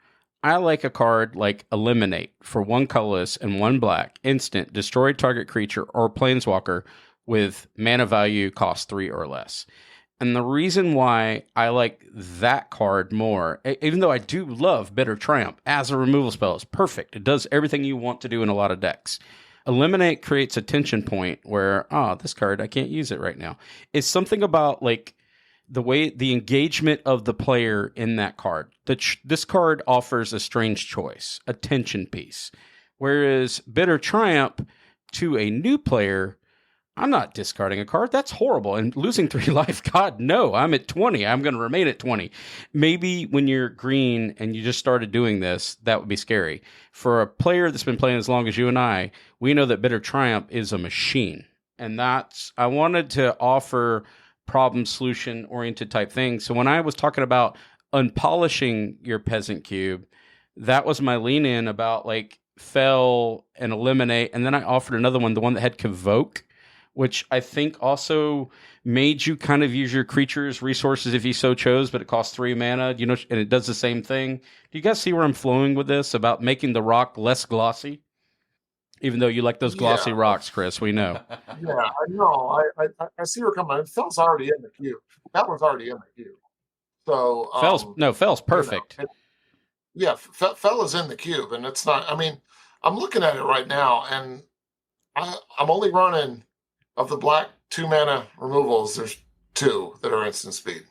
I like a card like Eliminate for 1 colorless and 1 black, instant, destroy target creature or planeswalker with mana value cost 3 or less. And the reason why I like that card more, even though I do love Bitter Triumph as a removal spell, it's perfect. It does everything you want to do in a lot of decks. Eliminate creates a tension point where, this card, I can't use it right now. It's something about like the way the engagement of the player in that card. This card offers a strange choice, a tension piece. Whereas Bitter Triumph to a new player, I'm not discarding a card. That's horrible. And losing 3 life, God, no. I'm at 20. I'm going to remain at 20. Maybe when you're green and you just started doing this, that would be scary. For a player that's been playing as long as you and I, we know that Bitter Triumph is a machine. And I wanted to offer problem solution oriented type things. So when I was talking about unpolishing your peasant cube, that was my lean in about like Fell and Eliminate. And then I offered another one, the one that had Convoke, which I think also made you kind of use your creatures resources if you so chose, but it costs 3 mana, and it does the same thing. Do you guys see where I'm flowing with this about making the rock less glossy? Even though you like those glossy rocks, Chris, we know. Yeah, I know. I see where you're coming. Fell's already in the queue. That one's already in the queue. So Fell's perfect. Fell is in the cube, and it's not. I mean, I'm looking at it right now, and I'm only running of the black 2 mana removals. There's 2 that are instant speed.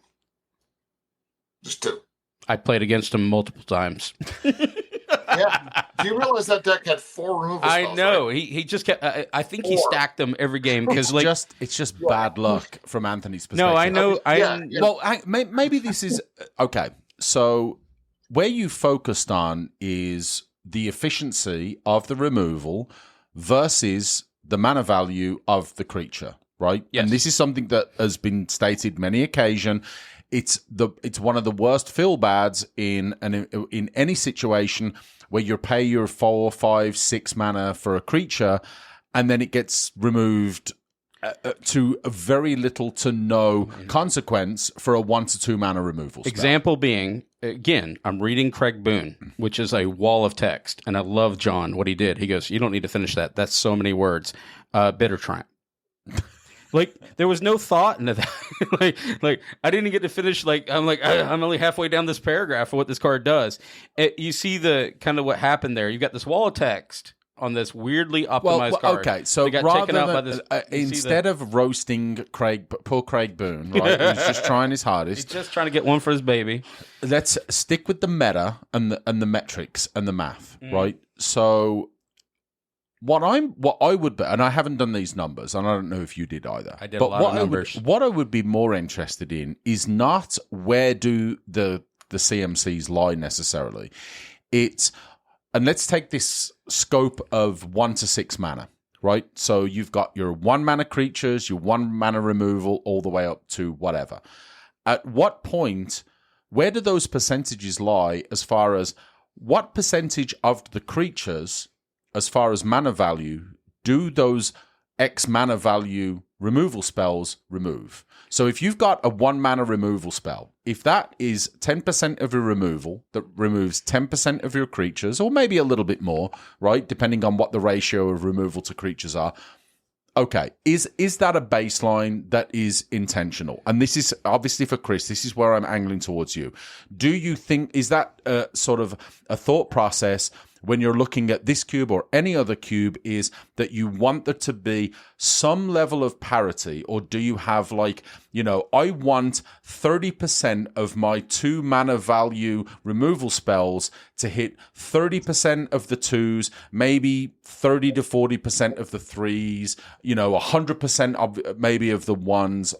Just 2. I played against him multiple times. Yeah. Do you realize that deck had 4 removal spells? I know. Right? He just kept. I think he stacked them every game because it's just bad luck from Anthony's perspective. No, I know. Well, maybe this is okay. So where you focused on is the efficiency of the removal versus the mana value of the creature, right? Yes. And this is something that has been stated many occasions. It's one of the worst feel bads in any situation where you pay your 4, 5, 6 mana for a creature, and then it gets removed to very little to no consequence for a 1 to 2 mana removal spell. Example being, again, I'm reading Craig Boone, which is a wall of text, and I love John, what he did. He goes, you don't need to finish that. That's so many words. Bitter Triumph. Like, there was no thought into that. like I didn't get to finish. I'm only halfway down this paragraph of what this card does. You see the kind of what happened there. You've got this wall of text on this weirdly optimized card. Okay, so they got rather taken out by than, this, instead of roasting poor Craig Boone, right, who's just trying his hardest, he's just trying to get one for his baby. Let's stick with the meta and the metrics and the math, right? So what I would be, and I haven't done these numbers, and I don't know if you did either. I did a lot of numbers. What I would be more interested in is not where do the CMCs lie necessarily. And let's take this scope of 1 to 6 mana, right? So you've got your 1 mana creatures, your 1 mana removal, all the way up to whatever. At what point, where do those percentages lie as far as what percentage of the creatures, as far as mana value, do those X mana value removal spells remove? So if you've got a 1 mana removal spell, if that is 10% of your removal, that removes 10% of your creatures, or maybe a little bit more, right? Depending on what the ratio of removal to creatures are. Okay, is that a baseline that is intentional? And this is obviously for Chris, this is where I'm angling towards you. Do you think, is that sort of a thought process when you're looking at this cube or any other cube, is that you want there to be some level of parity? Or do you have I want 30% of my 2 mana value removal spells to hit 30% of the 2s, maybe 30 to 40% of the 3s, 100% of maybe of the 1s,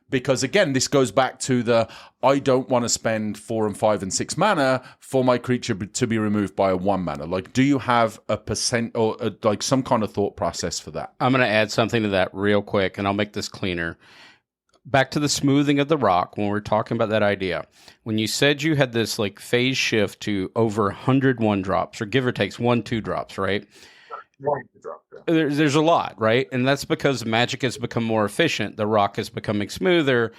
because again, this goes back to I don't want to spend 4 and 5 and 6 mana for my creature to be removed by a 1 mana. Do you have a percent or some kind of thought process for that? I'm going to add something to that real quick, and I'll make this cleaner. Back to the smoothing of the rock, when we're talking about that idea. When you said you had this phase shift to over 100 1-drops, or give or takes 1 2-drops, right? There's a lot, right? And that's because Magic has become more efficient. The rock is becoming smoother.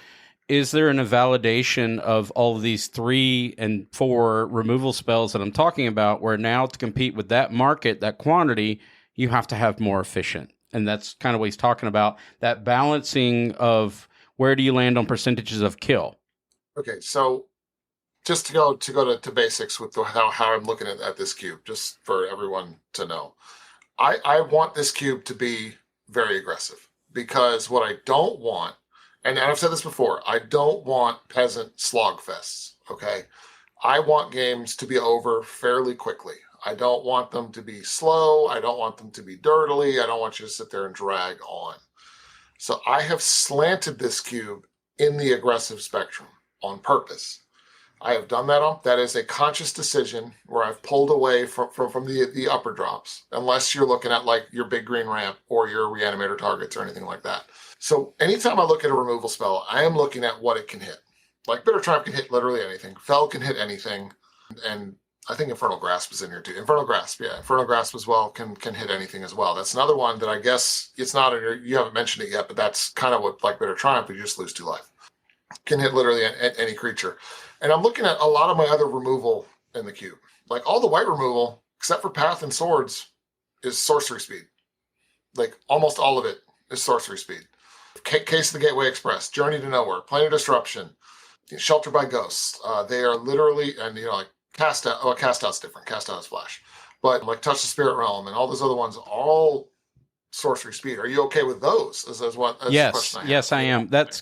Is there an invalidation of all of these 3 and 4 removal spells that I'm talking about, where now to compete with that market, that quantity, you have to have more efficient? And that's kind of what he's talking about, that balancing of where do you land on percentages of kill? Okay, so just to go to basics with how I'm looking at this cube, just for everyone to know. I want this cube to be very aggressive, because what I don't want, and I've said this before, I don't want peasant slog fests, okay? I want games to be over fairly quickly. I don't want them to be slow. I don't want them to be dirtily. I don't want you to sit there and drag on. So I have slanted this cube in the aggressive spectrum on purpose. I have done that. That is a conscious decision where I've pulled away from the upper drops, unless you're looking at your big green ramp or your reanimator targets or anything like that. So anytime I look at a removal spell, I am looking at what it can hit. Bitter Triumph can hit literally anything. Fell can hit anything. And I think Infernal Grasp is in here too. Infernal Grasp as well can hit anything as well. That's another one that I guess it's not you haven't mentioned it yet, but that's kind of what Bitter Triumph, you just lose 2 life. Can hit literally any creature. And I'm looking at a lot of my other removal in the cube. All the white removal, except for Path and Swords, is sorcery speed. Almost all of it is sorcery speed. Case of the Gateway Express, Journey to Nowhere, Planar Disruption, Shelter by Ghosts. They are literally, and Cast Out. Well, Cast Out's different. Cast Out is Flash. But Touch the Spirit Realm and all those other ones, all sorcery speed. Are you okay with those? Yes, I am. That's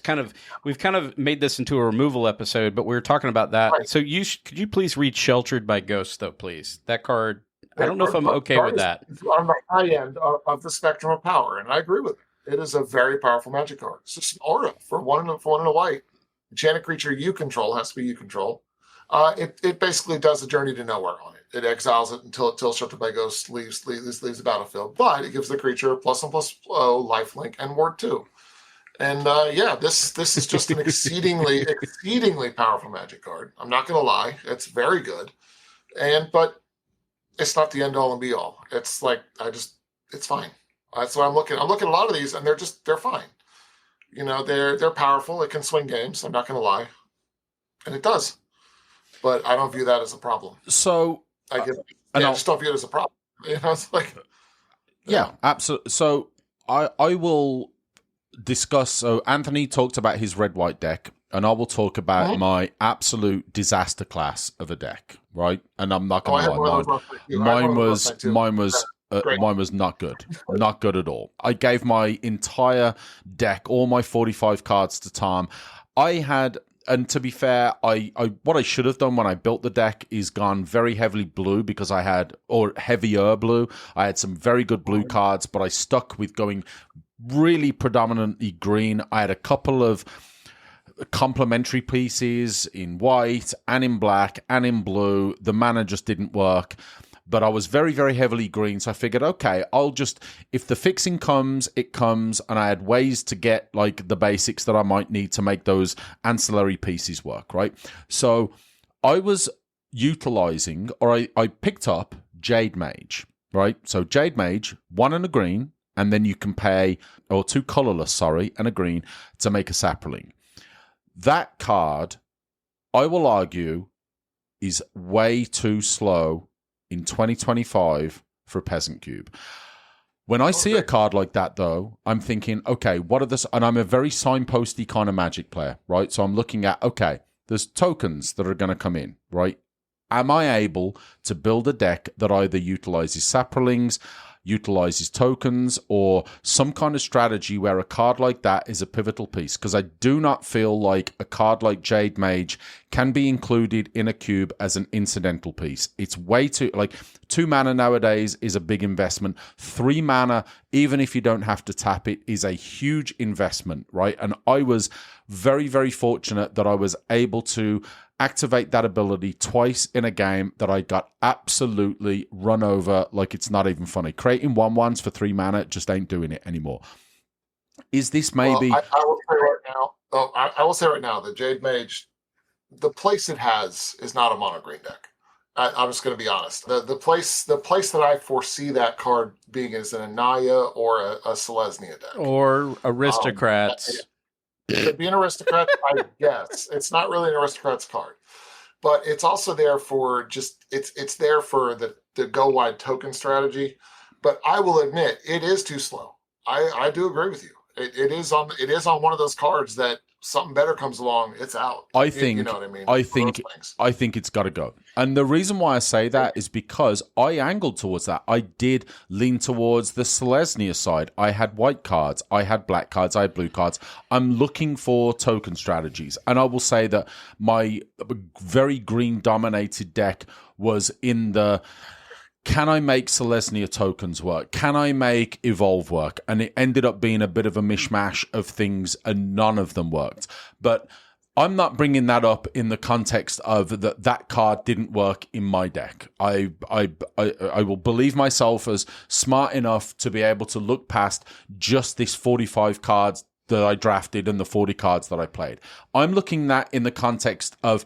we've kind of made this into a removal episode, but we were talking about that. Right. So could you please read Sheltered by Ghosts, though, please? That card, I don't know if I'm okay with that. On the high end of the spectrum of power, and I agree with it. It is a very powerful Magic card. It's just an aura for one and a white. Enchanted creature you control has to be you control. It basically does the Journey to Nowhere on it. It exiles it until Sheltered by Ghosts leaves the battlefield, but it gives the creature a +1/+0 lifelink and ward 2. And this is just an exceedingly powerful Magic card. I'm not going to lie, it's very good, but it's not the end all and be all. It's it's fine. That's what I'm looking. I'm looking at a lot of these, and they're fine. They're powerful. It can swing games. I'm not going to lie, and it does. But I don't view that as a problem. So I just don't view it as a problem. It's like yeah, absolutely. So I will discuss. So Anthony talked about his red-white deck, and I will talk about my absolute disaster class of a deck, right? And I'm not going to lie, mine was not good, not good at all. I gave my entire deck, all my 45 cards to Tom. And to be fair, I what I should have done when I built the deck is gone very heavily blue because or heavier blue. I had some very good blue cards, but I stuck with going really predominantly green. I had a couple of complementary pieces in white and in black and in blue. The mana just didn't work. But I was very, very heavily green, so I figured, okay, if the fixing comes, it comes, and I had ways to get, like, the basics that I might need to make those ancillary pieces work, right? So I was utilizing, or I picked up Jade Mage, right? So Jade Mage, 1 and a green, and then you can pay, or 2 colorless, and a green, to make a sapling. That card, I will argue, is way too slow in 2025 for a Peasant Cube. When I see a card like that, though, I'm thinking, okay, what are this? And I'm a very signposty kind of Magic player, right? So I'm looking at, okay, there's tokens that are going to come in, right? Am I able to build a deck that either utilizes saplings, utilizes tokens, or some kind of strategy where a card like that is a pivotal piece? Because I do not feel like a card like Jade Mage can be included in a cube as an incidental piece. It's way too, 2 mana nowadays is a big investment. 3 mana, even if you don't have to tap it, is a huge investment, right? And I was very, very fortunate that I was able to activate that ability twice in a game that I got absolutely run over like it's not even funny. Creating 1/1s for 3 mana just ain't doing it anymore. Is this maybe... Well, I will say right now, I will say right now, the Jade Mage, the place it has is not a mono green deck. I'm just going to be honest. The place that I foresee that card being is an Anaya or a Selesnya deck. Or Aristocrats. It could be an Aristocrat, I guess. It's not really an Aristocrats card. But it's also there for it's there for the go wide token strategy. But I will admit, it is too slow. I do agree with you. It is on one of those cards that something better comes along, it's out. I think, you know what I mean? I think it's got to go. And the reason why I say that is because I angled towards that. I did lean towards the Selesnya side. I had white cards, I had black cards, I had blue cards. I'm looking for token strategies. And I will say that my very green dominated deck was in the... Can I make Selesnya tokens work? Can I make Evolve work? And it ended up being a bit of a mishmash of things, and none of them worked. But I'm not bringing that up in the context of that card didn't work in my deck. I will believe myself as smart enough to be able to look past just this 45 cards that I drafted and the 40 cards that I played. I'm looking at in the context of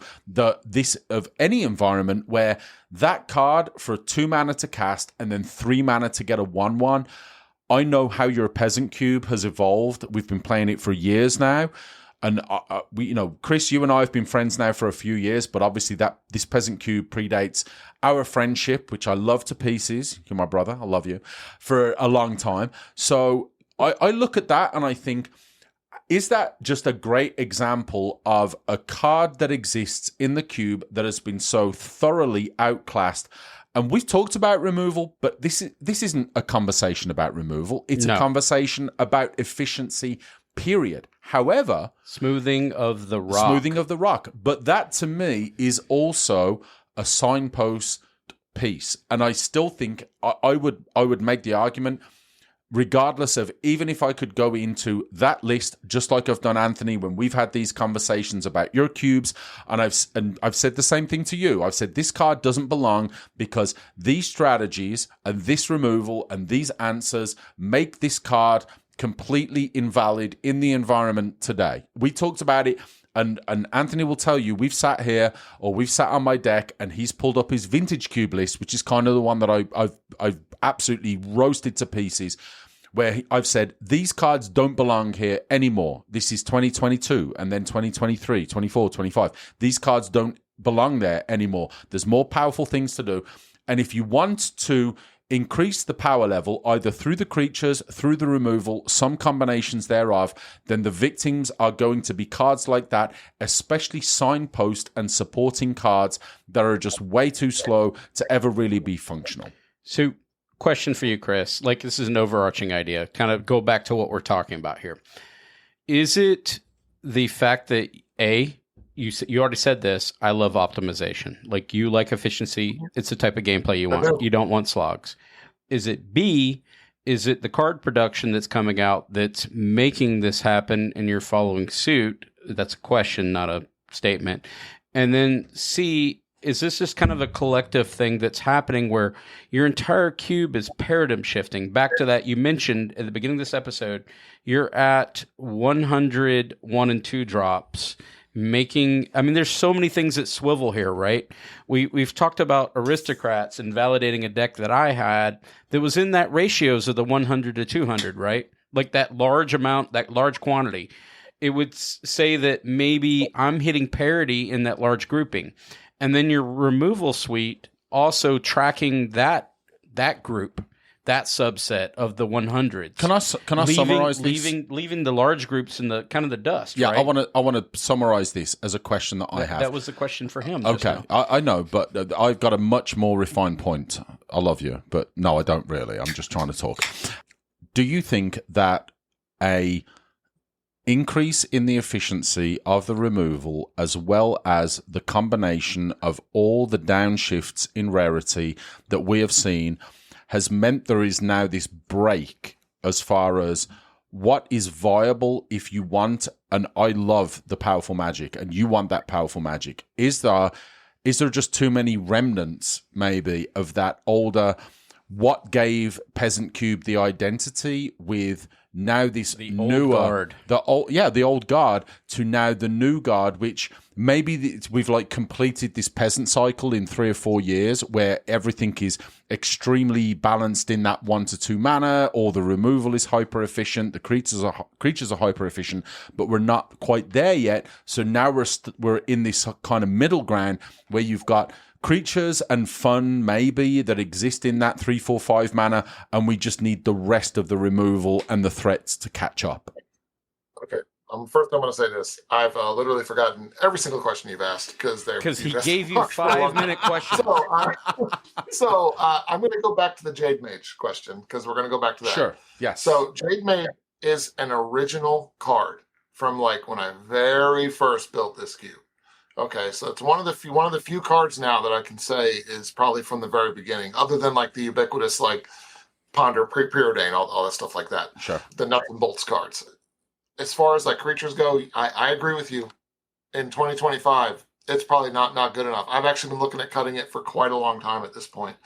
any environment where that card for 2 mana to cast and then 3 mana to get a 1/1. I know how your Peasant Cube has evolved. We've been playing it for years now. And we, Chris, you and I have been friends now for a few years, but obviously this Peasant Cube predates our friendship, which I love to pieces. You're my brother. I love you for a long time. So I look at that and I think, is that just a great example of a card that exists in the cube that has been so thoroughly outclassed? And we've talked about removal, but this isn't a conversation about removal. It's a conversation about efficiency, period. However... Smoothing of the rock. But that, to me, is also a signpost piece. And I still think I would make the argument... regardless of, even if I could go into that list, just like I've done, Anthony, when we've had these conversations about your cubes, and I've said the same thing to you. I've said this card doesn't belong because these strategies and this removal and these answers make this card completely invalid in the environment today. We talked about it. And Anthony will tell you, we've sat here, or we've sat on my deck, and he's pulled up his vintage cube list, which is kind of the one that I've absolutely roasted to pieces. where I've said these cards don't belong here anymore. This is 2022 and then 2023, 24, 25. These cards don't belong there anymore. There's more powerful things to do. And if you want to increase the power level, either through the creatures, through the removal, some combinations thereof, then the victims are going to be cards like that, especially signpost and supporting cards that are just way too slow to ever really be functional. So, question for you, Chris. Like, this is an overarching idea. Kind of go back to what we're talking about here. Is it the fact that, you already said this, I love optimization. Like, you like efficiency. It's the type of gameplay you want. You don't want slogs. Is it B, is it the card production that's coming out that's making this happen and you're following suit? That's a question, not a statement. And then C, is this just kind of a collective thing that's happening where your entire cube is paradigm shifting? Back to that, you mentioned at the beginning of this episode, you're at 100 1 and 2 drops. There's so many things that swivel here, right? We've talked about aristocrats and validating a deck that I had that was in that ratios of the 100 to 200, right? Like that large amount, that large quantity. It would say that maybe I'm hitting parity in that large grouping. And then your removal suite also tracking that group, that subset of the 100s. Can I summarize this? Leaving the large groups in the kind of the dust. Yeah, right? I want to summarize this as a question that I have. That was the question for him. Okay, I know, but I've got a much more refined point. I love you, but no, I don't really. I'm just trying to talk. Do you think that a increase in the efficiency of the removal, as well as the combination of all the downshifts in rarity that we have seen, has meant there is now this break as far as what is viable if you want, and I love the powerful magic, and you want that powerful magic. Is there just too many remnants, maybe, of that older, what gave Peasant Cube the identity with now this newer, the old guard to now the new guard, which maybe we've like completed this peasant cycle in 3 or 4 years where everything is extremely balanced in that 1 to 2 mana, or the removal is hyper efficient, the creatures are hyper efficient, but we're not quite there yet. So now we're in this kind of middle ground where you've got creatures and fun maybe that exist in that 3, 4, 5 mana, and we just need the rest of the removal and the threats to catch up. Okay. First, I'm going to say this. I've literally forgotten every single question you've asked because he gave you 5-minute questions. So I'm going to go back to the Jade Mage question because we're going to go back to that. Sure. Yes. So Jade Mage is an original card from like when I very first built this cube. Okay, so it's one of the few cards now that I can say is probably from the very beginning, other than like the ubiquitous like Ponder, Preordain, all that stuff like that. Sure. The nuts and bolts cards. As far as like creatures go, I agree with you. In 2025, it's probably not good enough. I've actually been looking at cutting it for quite a long time at this point.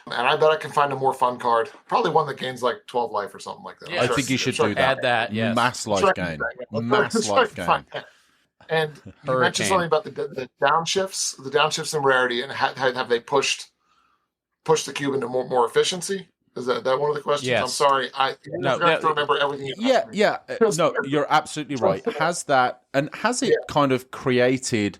And I bet I can find a more fun card. Probably one that gains like 12 life or something like that. Yeah, I think you should do that. Add that, yes. Mass life gain. Mass life gain. And you mentioned something about the downshifts, in rarity, and have they pushed the cube into more efficiency? Is that one of the questions? Yes. I'm sorry. I have to remember everything. Yeah. No, you're absolutely right. Has it kind of created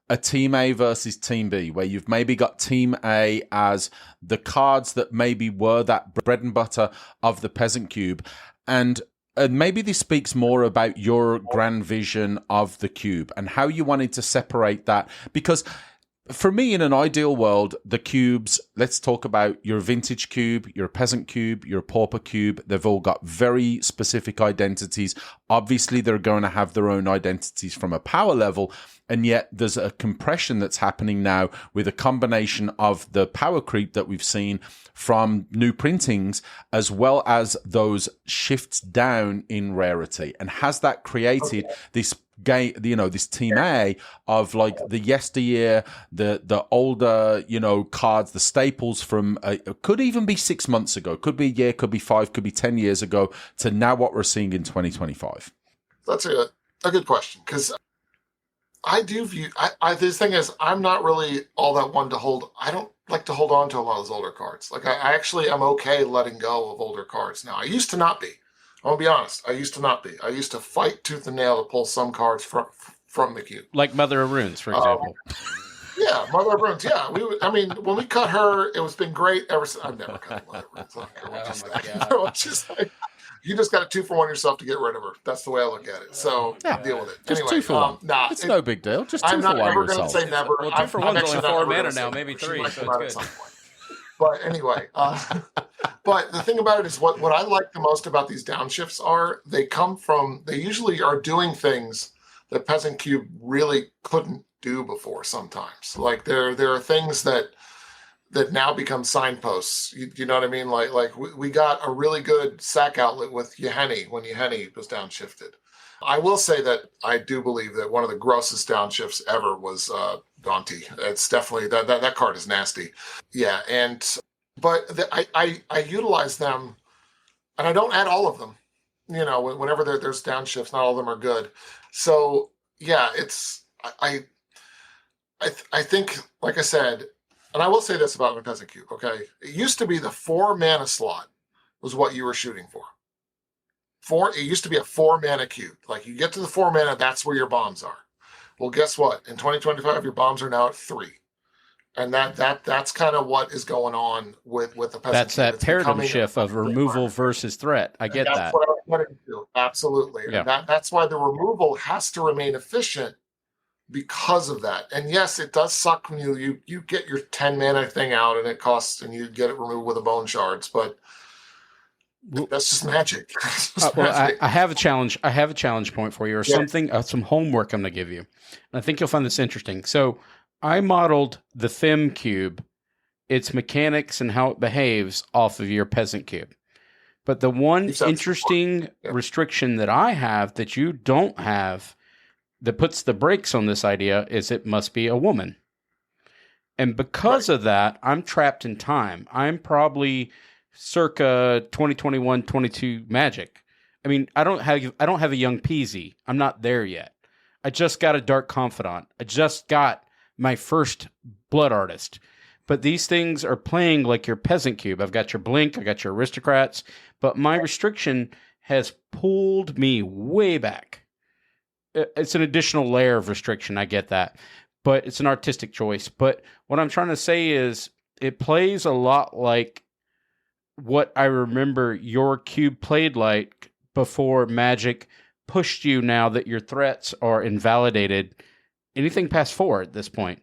a Team A versus Team B, where you've maybe got Team A as the cards that maybe were that bread and butter of the Peasant Cube, and maybe this speaks more about your grand vision of the cube and how you wanted to separate that. Because for me, in an ideal world, the cubes, let's talk about your vintage cube, your peasant cube, your pauper cube. They've all got very specific identities. Obviously, they're going to have their own identities from a power level. And yet there's a compression that's happening now with a combination of the power creep that we've seen from new printings, as well as those shifts down in rarity. And has that created this game, this Team A of like the yesteryear, the older, cards, the staples from could even be 6 months ago, could be a year, could be 5, could be 10 years ago, to now what we're seeing in 2025? That's a good question, because I do view. This thing is, I'm not really all that one to hold. I don't like to hold on to a lot of those older cards. Like I actually am okay letting go of older cards now. I used to not be. I'm gonna be honest. I used to not be. I used to fight tooth and nail to pull some cards from the queue. Like Mother of Runes, for example. Yeah, Mother of Runes. Yeah, when we cut her, it was been great ever since. I've never cut Mother of Runes. I don't care what you say. It's just like, you just got a 2-for-1 yourself to get rid of her. That's the way I look at it. So deal with it. Just anyway, 2-for-1. Nah, it's no big deal. Just 2-for-1 I'm not ever going to yourself. say never. Well, 2-for-1's only 4 mana now, maybe 3. So it's good. But anyway, but the thing about it is what I like the most about these downshifts are they usually are doing things that Peasant Cube really couldn't do before sometimes. Like there are things that now become signposts. You know what I mean? Like we got a really good sack outlet with Yeheni when Yeheni was downshifted. I will say that I do believe that one of the grossest downshifts ever was Daunty. It's definitely that card is nasty. Yeah, but I utilize them, and I don't add all of them. You know, whenever there's downshifts, not all of them are good. So yeah, I think, like I said, and I will say this about my Peasant Cube. Okay, it used to be the 4 mana slot was what you were shooting for. It used to be a 4 mana cube. Like you get to the 4 mana, that's where your bombs are. Well, guess what? In 2025, your bombs are now at 3, and that's kind of what is going on with the Peasant That's Cube. that It's paradigm becoming shift of removal versus threat. I get that's that. what I was getting to. Absolutely. Yeah. And that's why the removal has to remain efficient because of that. And yes, it does suck when you get your 10 mana thing out and it costs, and you get it removed with a bone shards, but that's just magic. I have a challenge. I have a challenge point for you, or something, some homework I'm going to give you. And I think you'll find this interesting. So I modeled the Fem cube, its mechanics and how it behaves off of your Peasant cube. But the one interesting restriction that I have that you don't have that puts the brakes on this idea is it must be a woman. And because of that, I'm trapped in time. I'm probably circa 2021, 22 Magic. I mean, I don't have a young Peasy. I'm not there yet. I just got a Dark Confidant. I just got my first Blood Artist. But these things are playing like your Peasant Cube. I've got your Blink, I got your Aristocrats, but my restriction has pulled me way back. It's an additional layer of restriction, I get that. But it's an artistic choice. But what I'm trying to say is it plays a lot like what I remember your cube played like before Magic pushed you, now that your threats are invalidated. Anything past 4 at this point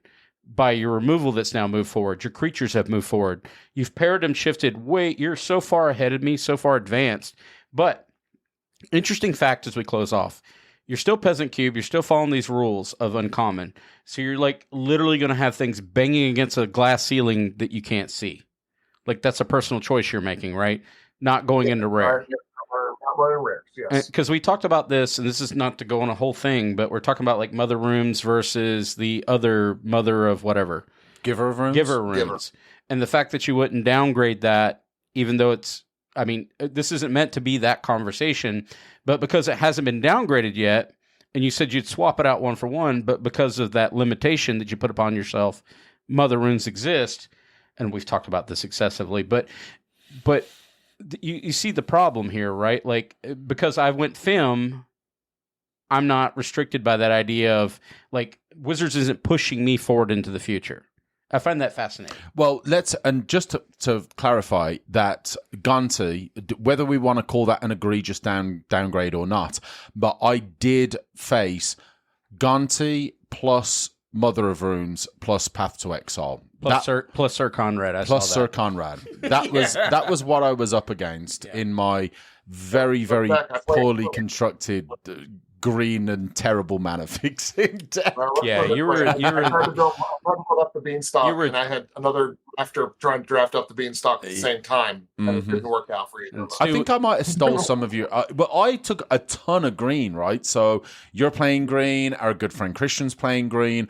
by your removal that's now moved forward. Your creatures have moved forward. You've paradigm shifted. Wait, you're so far ahead of me, so far advanced. But interesting fact as we close off. You're still Peasant Cube. You're still following these rules of uncommon. So you're like literally going to have things banging against a glass ceiling that you can't see. Like that's a personal choice you're making, right? Not going into rare. Not running rares, yes. Because we talked about this, and this is not to go on a whole thing, but we're talking about like Mother Rooms versus the other Mother of whatever. Giver of Rooms? Giver Rooms. And the fact that you wouldn't downgrade that, even though it's, I mean, this isn't meant to be that conversation, but because it hasn't been downgraded yet, and you said you'd swap it out 1 for 1, but because of that limitation that you put upon yourself, Mother Runes exist, and we've talked about this excessively, but you see the problem here, right? Like, because I went Fem, I'm not restricted by that idea of, like, Wizards isn't pushing me forward into the future. I find that fascinating. Well, just to clarify that Gunty, whether we want to call that an egregious downgrade or not, but I did face Gunty plus Mother of Runes plus Path to Exile. Plus Sir Conrad. Plus Sir Conrad. That was what I was up against in my very, very poorly constructed green and terrible mana fixing deck. Yeah, you were. I tried to build up the beanstalk, and I had another after trying to draft up the beanstalk at the same time, and it didn't work out for you. I think I might have stole some of your. But I took a ton of green, right? So you're playing green. Our good friend Christian's playing green.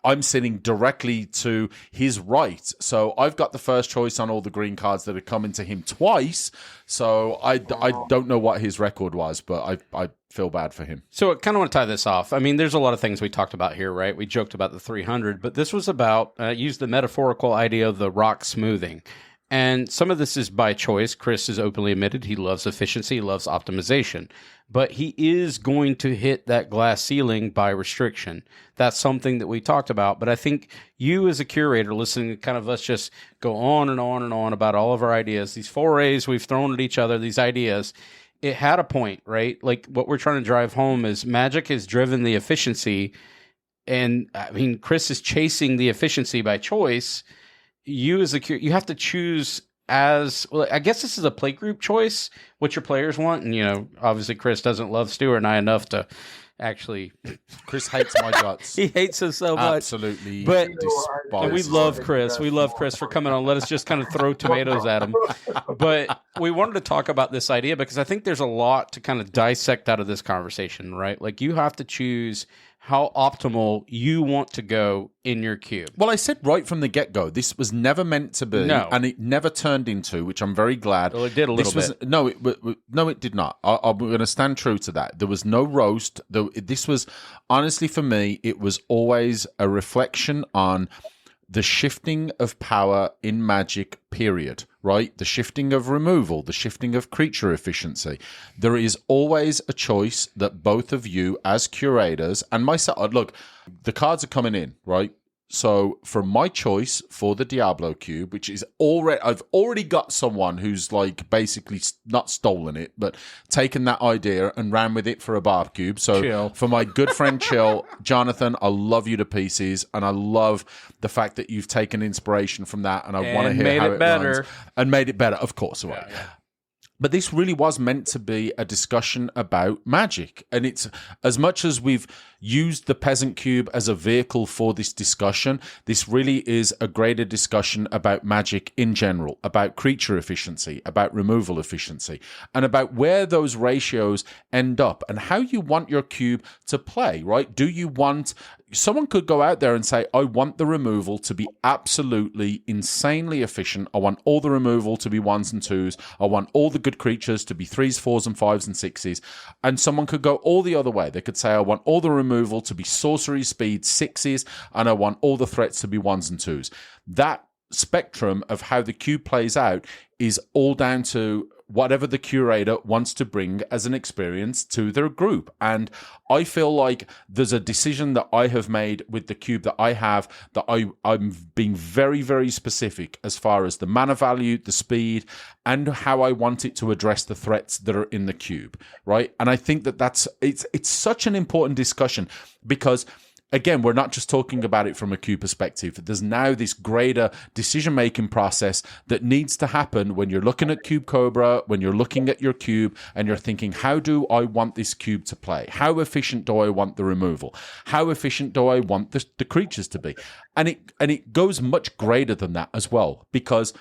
I'm sitting directly to his right, so I've got the first choice on all the green cards that are coming to him twice. So I don't know what his record was, but I feel bad for him. So I kind of want to tie this off. I mean, there's a lot of things we talked about here, right? We joked about the 300, but this was about, use the metaphorical idea of the rock smoothing. And some of this is by choice. Chris has openly admitted he loves efficiency, he loves optimization, but he is going to hit that glass ceiling by restriction. That's something that we talked about. But I think you as a curator listening to kind of us just go on and on and on about all of our ideas, these forays we've thrown at each other, these ideas, it had a point, right? Like what we're trying to drive home is Magic has driven the efficiency. And I mean, Chris is chasing the efficiency by choice. You as you have to choose as well. I guess this is a play group choice, what your players want. And, obviously Chris doesn't love Stuart and I enough to actually. Chris hates my guts. He hates us so much. Absolutely. But despises we love Chris. We love Chris for coming on. Let us just kind of throw tomatoes at him. But we wanted to talk about this idea because I think there's a lot to kind of dissect out of this conversation, right? Like you have to choose how optimal you want to go in your cube. Well, I said right from the get-go, this was never meant to be, and it never turned into, which I'm very glad. Well, it did a little bit. No, it did not. I'm going to stand true to that. There was no roast. This was, honestly, for me, it was always a reflection on the shifting of power in Magic, period, right? The shifting of removal, the shifting of creature efficiency. There is always a choice that both of you as curators and myself, look, the cards are coming in, right? So for my choice for the Diablo cube, which is I've already got someone who's like basically not stolen it, but taken that idea and ran with it for a barb cube. So Chill. For my good friend Chill, Jonathan, I love you to pieces, and I love the fact that you've taken inspiration from that, and I want to hear how it runs. And made it better, of course. Right. Yeah. But this really was meant to be a discussion about Magic. And it's as much as we've used the Peasant Cube as a vehicle for this discussion, this really is a greater discussion about Magic in general, about creature efficiency, about removal efficiency, and about where those ratios end up and how you want your cube to play, right? Do you want... Someone could go out there and say, I want the removal to be absolutely insanely efficient. I want all the removal to be 1s and 2s. I want all the good creatures to be 3s, 4s, and 5s and 6s. And someone could go all the other way. They could say, I want all the removal to be sorcery speed 6s, and I want all the threats to be 1s and 2s. That spectrum of how the cube plays out is all down to whatever the curator wants to bring as an experience to their group. And I feel like there's a decision that I have made with the cube that I have, that I'm being very, very specific as far as the mana value, the speed, and how I want it to address the threats that are in the cube, right? And I think that it's such an important discussion because... Again, we're not just talking about it from a cube perspective. There's now this greater decision-making process that needs to happen when you're looking at Cube Cobra, when you're looking at your cube, and you're thinking, how do I want this cube to play? How efficient do I want the removal? How efficient do I want the creatures to be? And it goes much greater than that as well, because...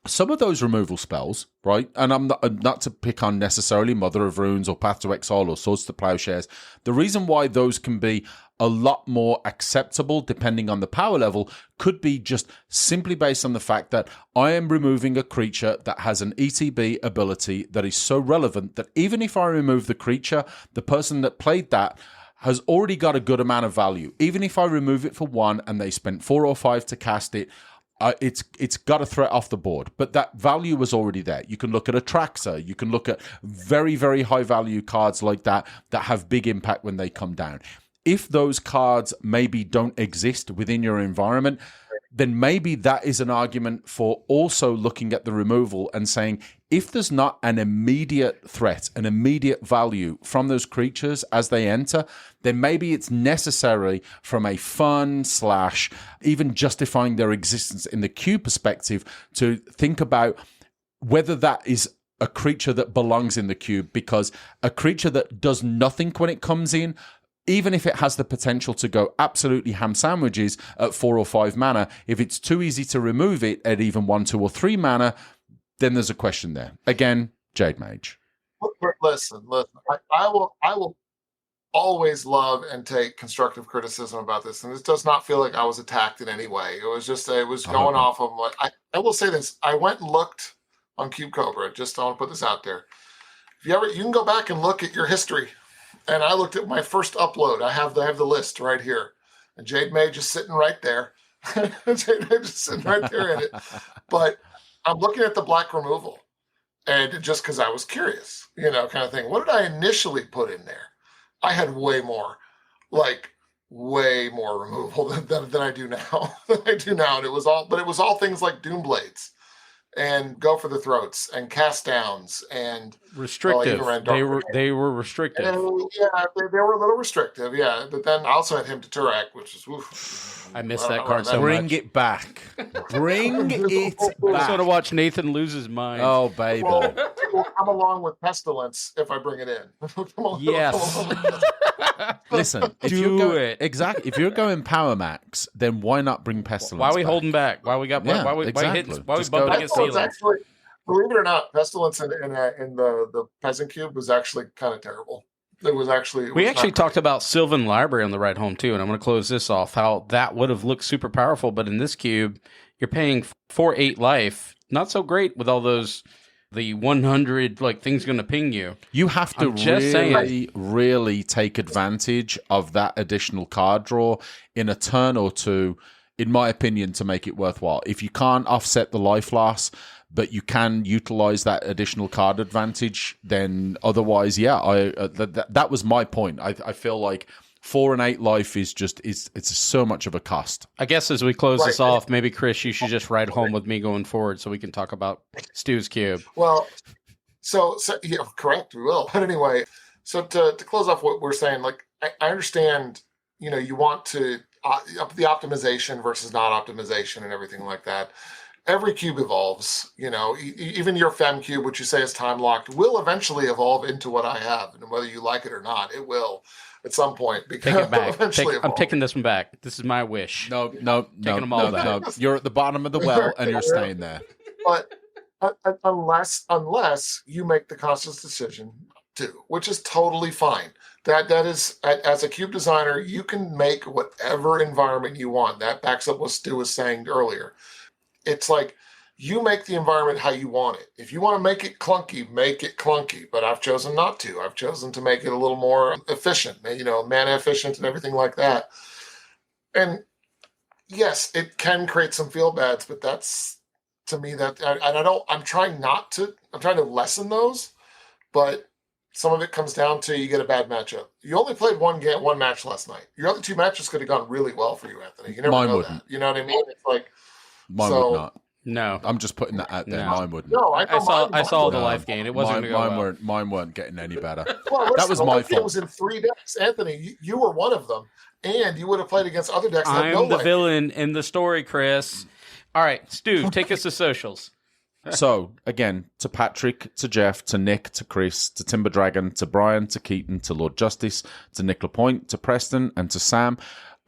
some of those removal spells, right, and I'm not to pick on necessarily Mother of Runes or Path to Exile or Swords to Plowshares, the reason why those can be a lot more acceptable depending on the power level could be just simply based on the fact that I am removing a creature that has an ETB ability that is so relevant that even if I remove the creature, the person that played that has already got a good amount of value. Even if I remove it for 1 and they spent 4 or 5 to cast it, it's got a threat off the board, but that value was already there. You can look at Atraxa, you can look at very, very high value cards like that have big impact when they come down. If those cards maybe don't exist within your environment, then maybe that is an argument for also looking at the removal and saying, if there's not an immediate threat, an immediate value from those creatures as they enter, then maybe it's necessary from a fun / even justifying their existence in the queue perspective to think about whether that is a creature that belongs in the cube, because a creature that does nothing when it comes in, even if it has the potential to go absolutely ham sandwiches at 4 or 5 mana, if it's too easy to remove it at even 1, 2, or 3 mana, then there's a question there. Again, Jade Mage. Listen. I will always love and take constructive criticism about this, and this does not feel like I was attacked in any way. It was just going off of like I will say this. I went and looked on Cube Cobra. Just I want to put this out there. If you can go back and look at your history. And I looked at my first upload. I have the list right here. And Jade Mage is sitting right there. They're just sitting right there in it. But I'm looking at the black removal, and just because I was curious, kind of thing. What did I initially put in there? I had way more removal than I do now. And it was all things like Doom Blades and Go for the Throats and Cast Downs and restrictive. They were restrictive. And, they were a little restrictive, yeah. But then I also had him to Turak, which is I missed that card so much. Bring it back. Bring it back. Sort of watch Nathan lose his mind. Oh, baby. It will come along with Pestilence if I bring it in. Yes. Listen, if you're going Power Max, then why not bring Pestilence? Why are we back? holding back? Why we bumping against ceilings? Actually, believe it or not, Pestilence in the Peasant Cube was actually kind of terrible. We actually talked about Sylvan Library on the ride home too, and I'm going to close this off. How that would have looked super powerful, but in this cube, you're paying 4/8 life. Not so great with all those. The 100 things going to ping you. You have to really take advantage of that additional card draw in a turn or two, in my opinion, to make it worthwhile. If you can't offset the life loss, but you can utilize that additional card advantage, then otherwise, that was my point. I feel like 4 and 8 life is it's so much of a cost. I guess as we close this off, maybe Chris, you should just ride home with me going forward so we can talk about Stu's Cube. Well, so yeah, correct, we will. But anyway, so to close off what we're saying, I understand, you want to the optimization versus not optimization and everything like that. Every cube evolves, even your Fem cube, which you say is time locked, will eventually evolve into what I have, and whether you like it or not, it will. At some point, because take it back. I'm taking this one back. This is my wish. No. You're at the bottom of the well, and you're staying there. But unless you make the conscious decision to, which is totally fine. That is, as a cube designer, you can make whatever environment you want. That backs up what Stu was saying earlier. It's like, you make the environment how you want it. If you want to make it clunky, but I've chosen not to. I've chosen to make it a little more efficient, mana efficient and everything like that. And yes, it can create some feel bads, but that's, to me, I'm trying to lessen those, but some of it comes down to you get a bad matchup. You only played one match last night. Your other 2 matches could have gone really well for you, Anthony. You never know that. You know what I mean? It's like, mine would not. No, I'm just putting that out there. No. Mine wouldn't. No, I saw the life gain. It wasn't mine weren't getting any better. Well, that was my fault. It was in 3 decks, Anthony. You were one of them, and you would have played against other decks. I'm the villain in the story, Chris. All right, Stu, take us to socials. So again, to Patrick, to Jeff, to Nick, to Chris, to Timber Dragon, to Brian, to Keaton, to Lord Justice, to Nick Lapointe, to Preston, and to Sam.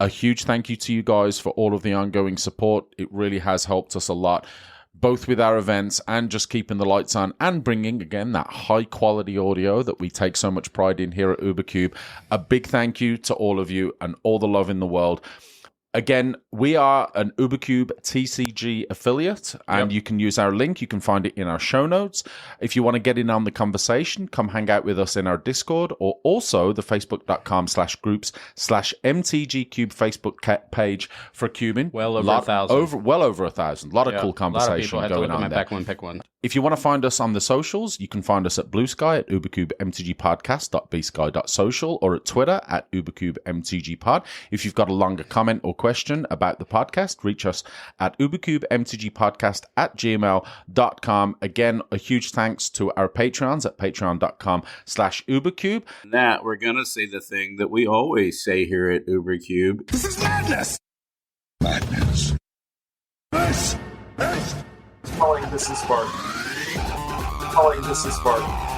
A huge thank you to you guys for all of the ongoing support. It really has helped us a lot, both with our events and just keeping the lights on and bringing, again, that high-quality audio that we take so much pride in here at UberCube. A big thank you to all of you and all the love in the world. Again, we are an UberCube TCG affiliate, and you can use our link. You can find it in our show notes. If you want to get in on the conversation, come hang out with us in our Discord, or also the facebook.com/groups/MTGCube Facebook page for cubing. Well over 1,000. Well over 1,000. A lot of cool conversation going on there. Pick one. If you want to find us on the socials, you can find us at Bluesky at ubercubemtgpodcast.bsky.social, or at Twitter at ubercubemtgpod. If you've got a longer comment or question about the podcast, reach us at ubercubemtgpodcast@gmail.com. Again, a huge thanks to our Patreons at patreon.com/ubercube. Now we're going to say the thing that we always say here at UberCube. This is madness! Madness. This is Calling this is Spark.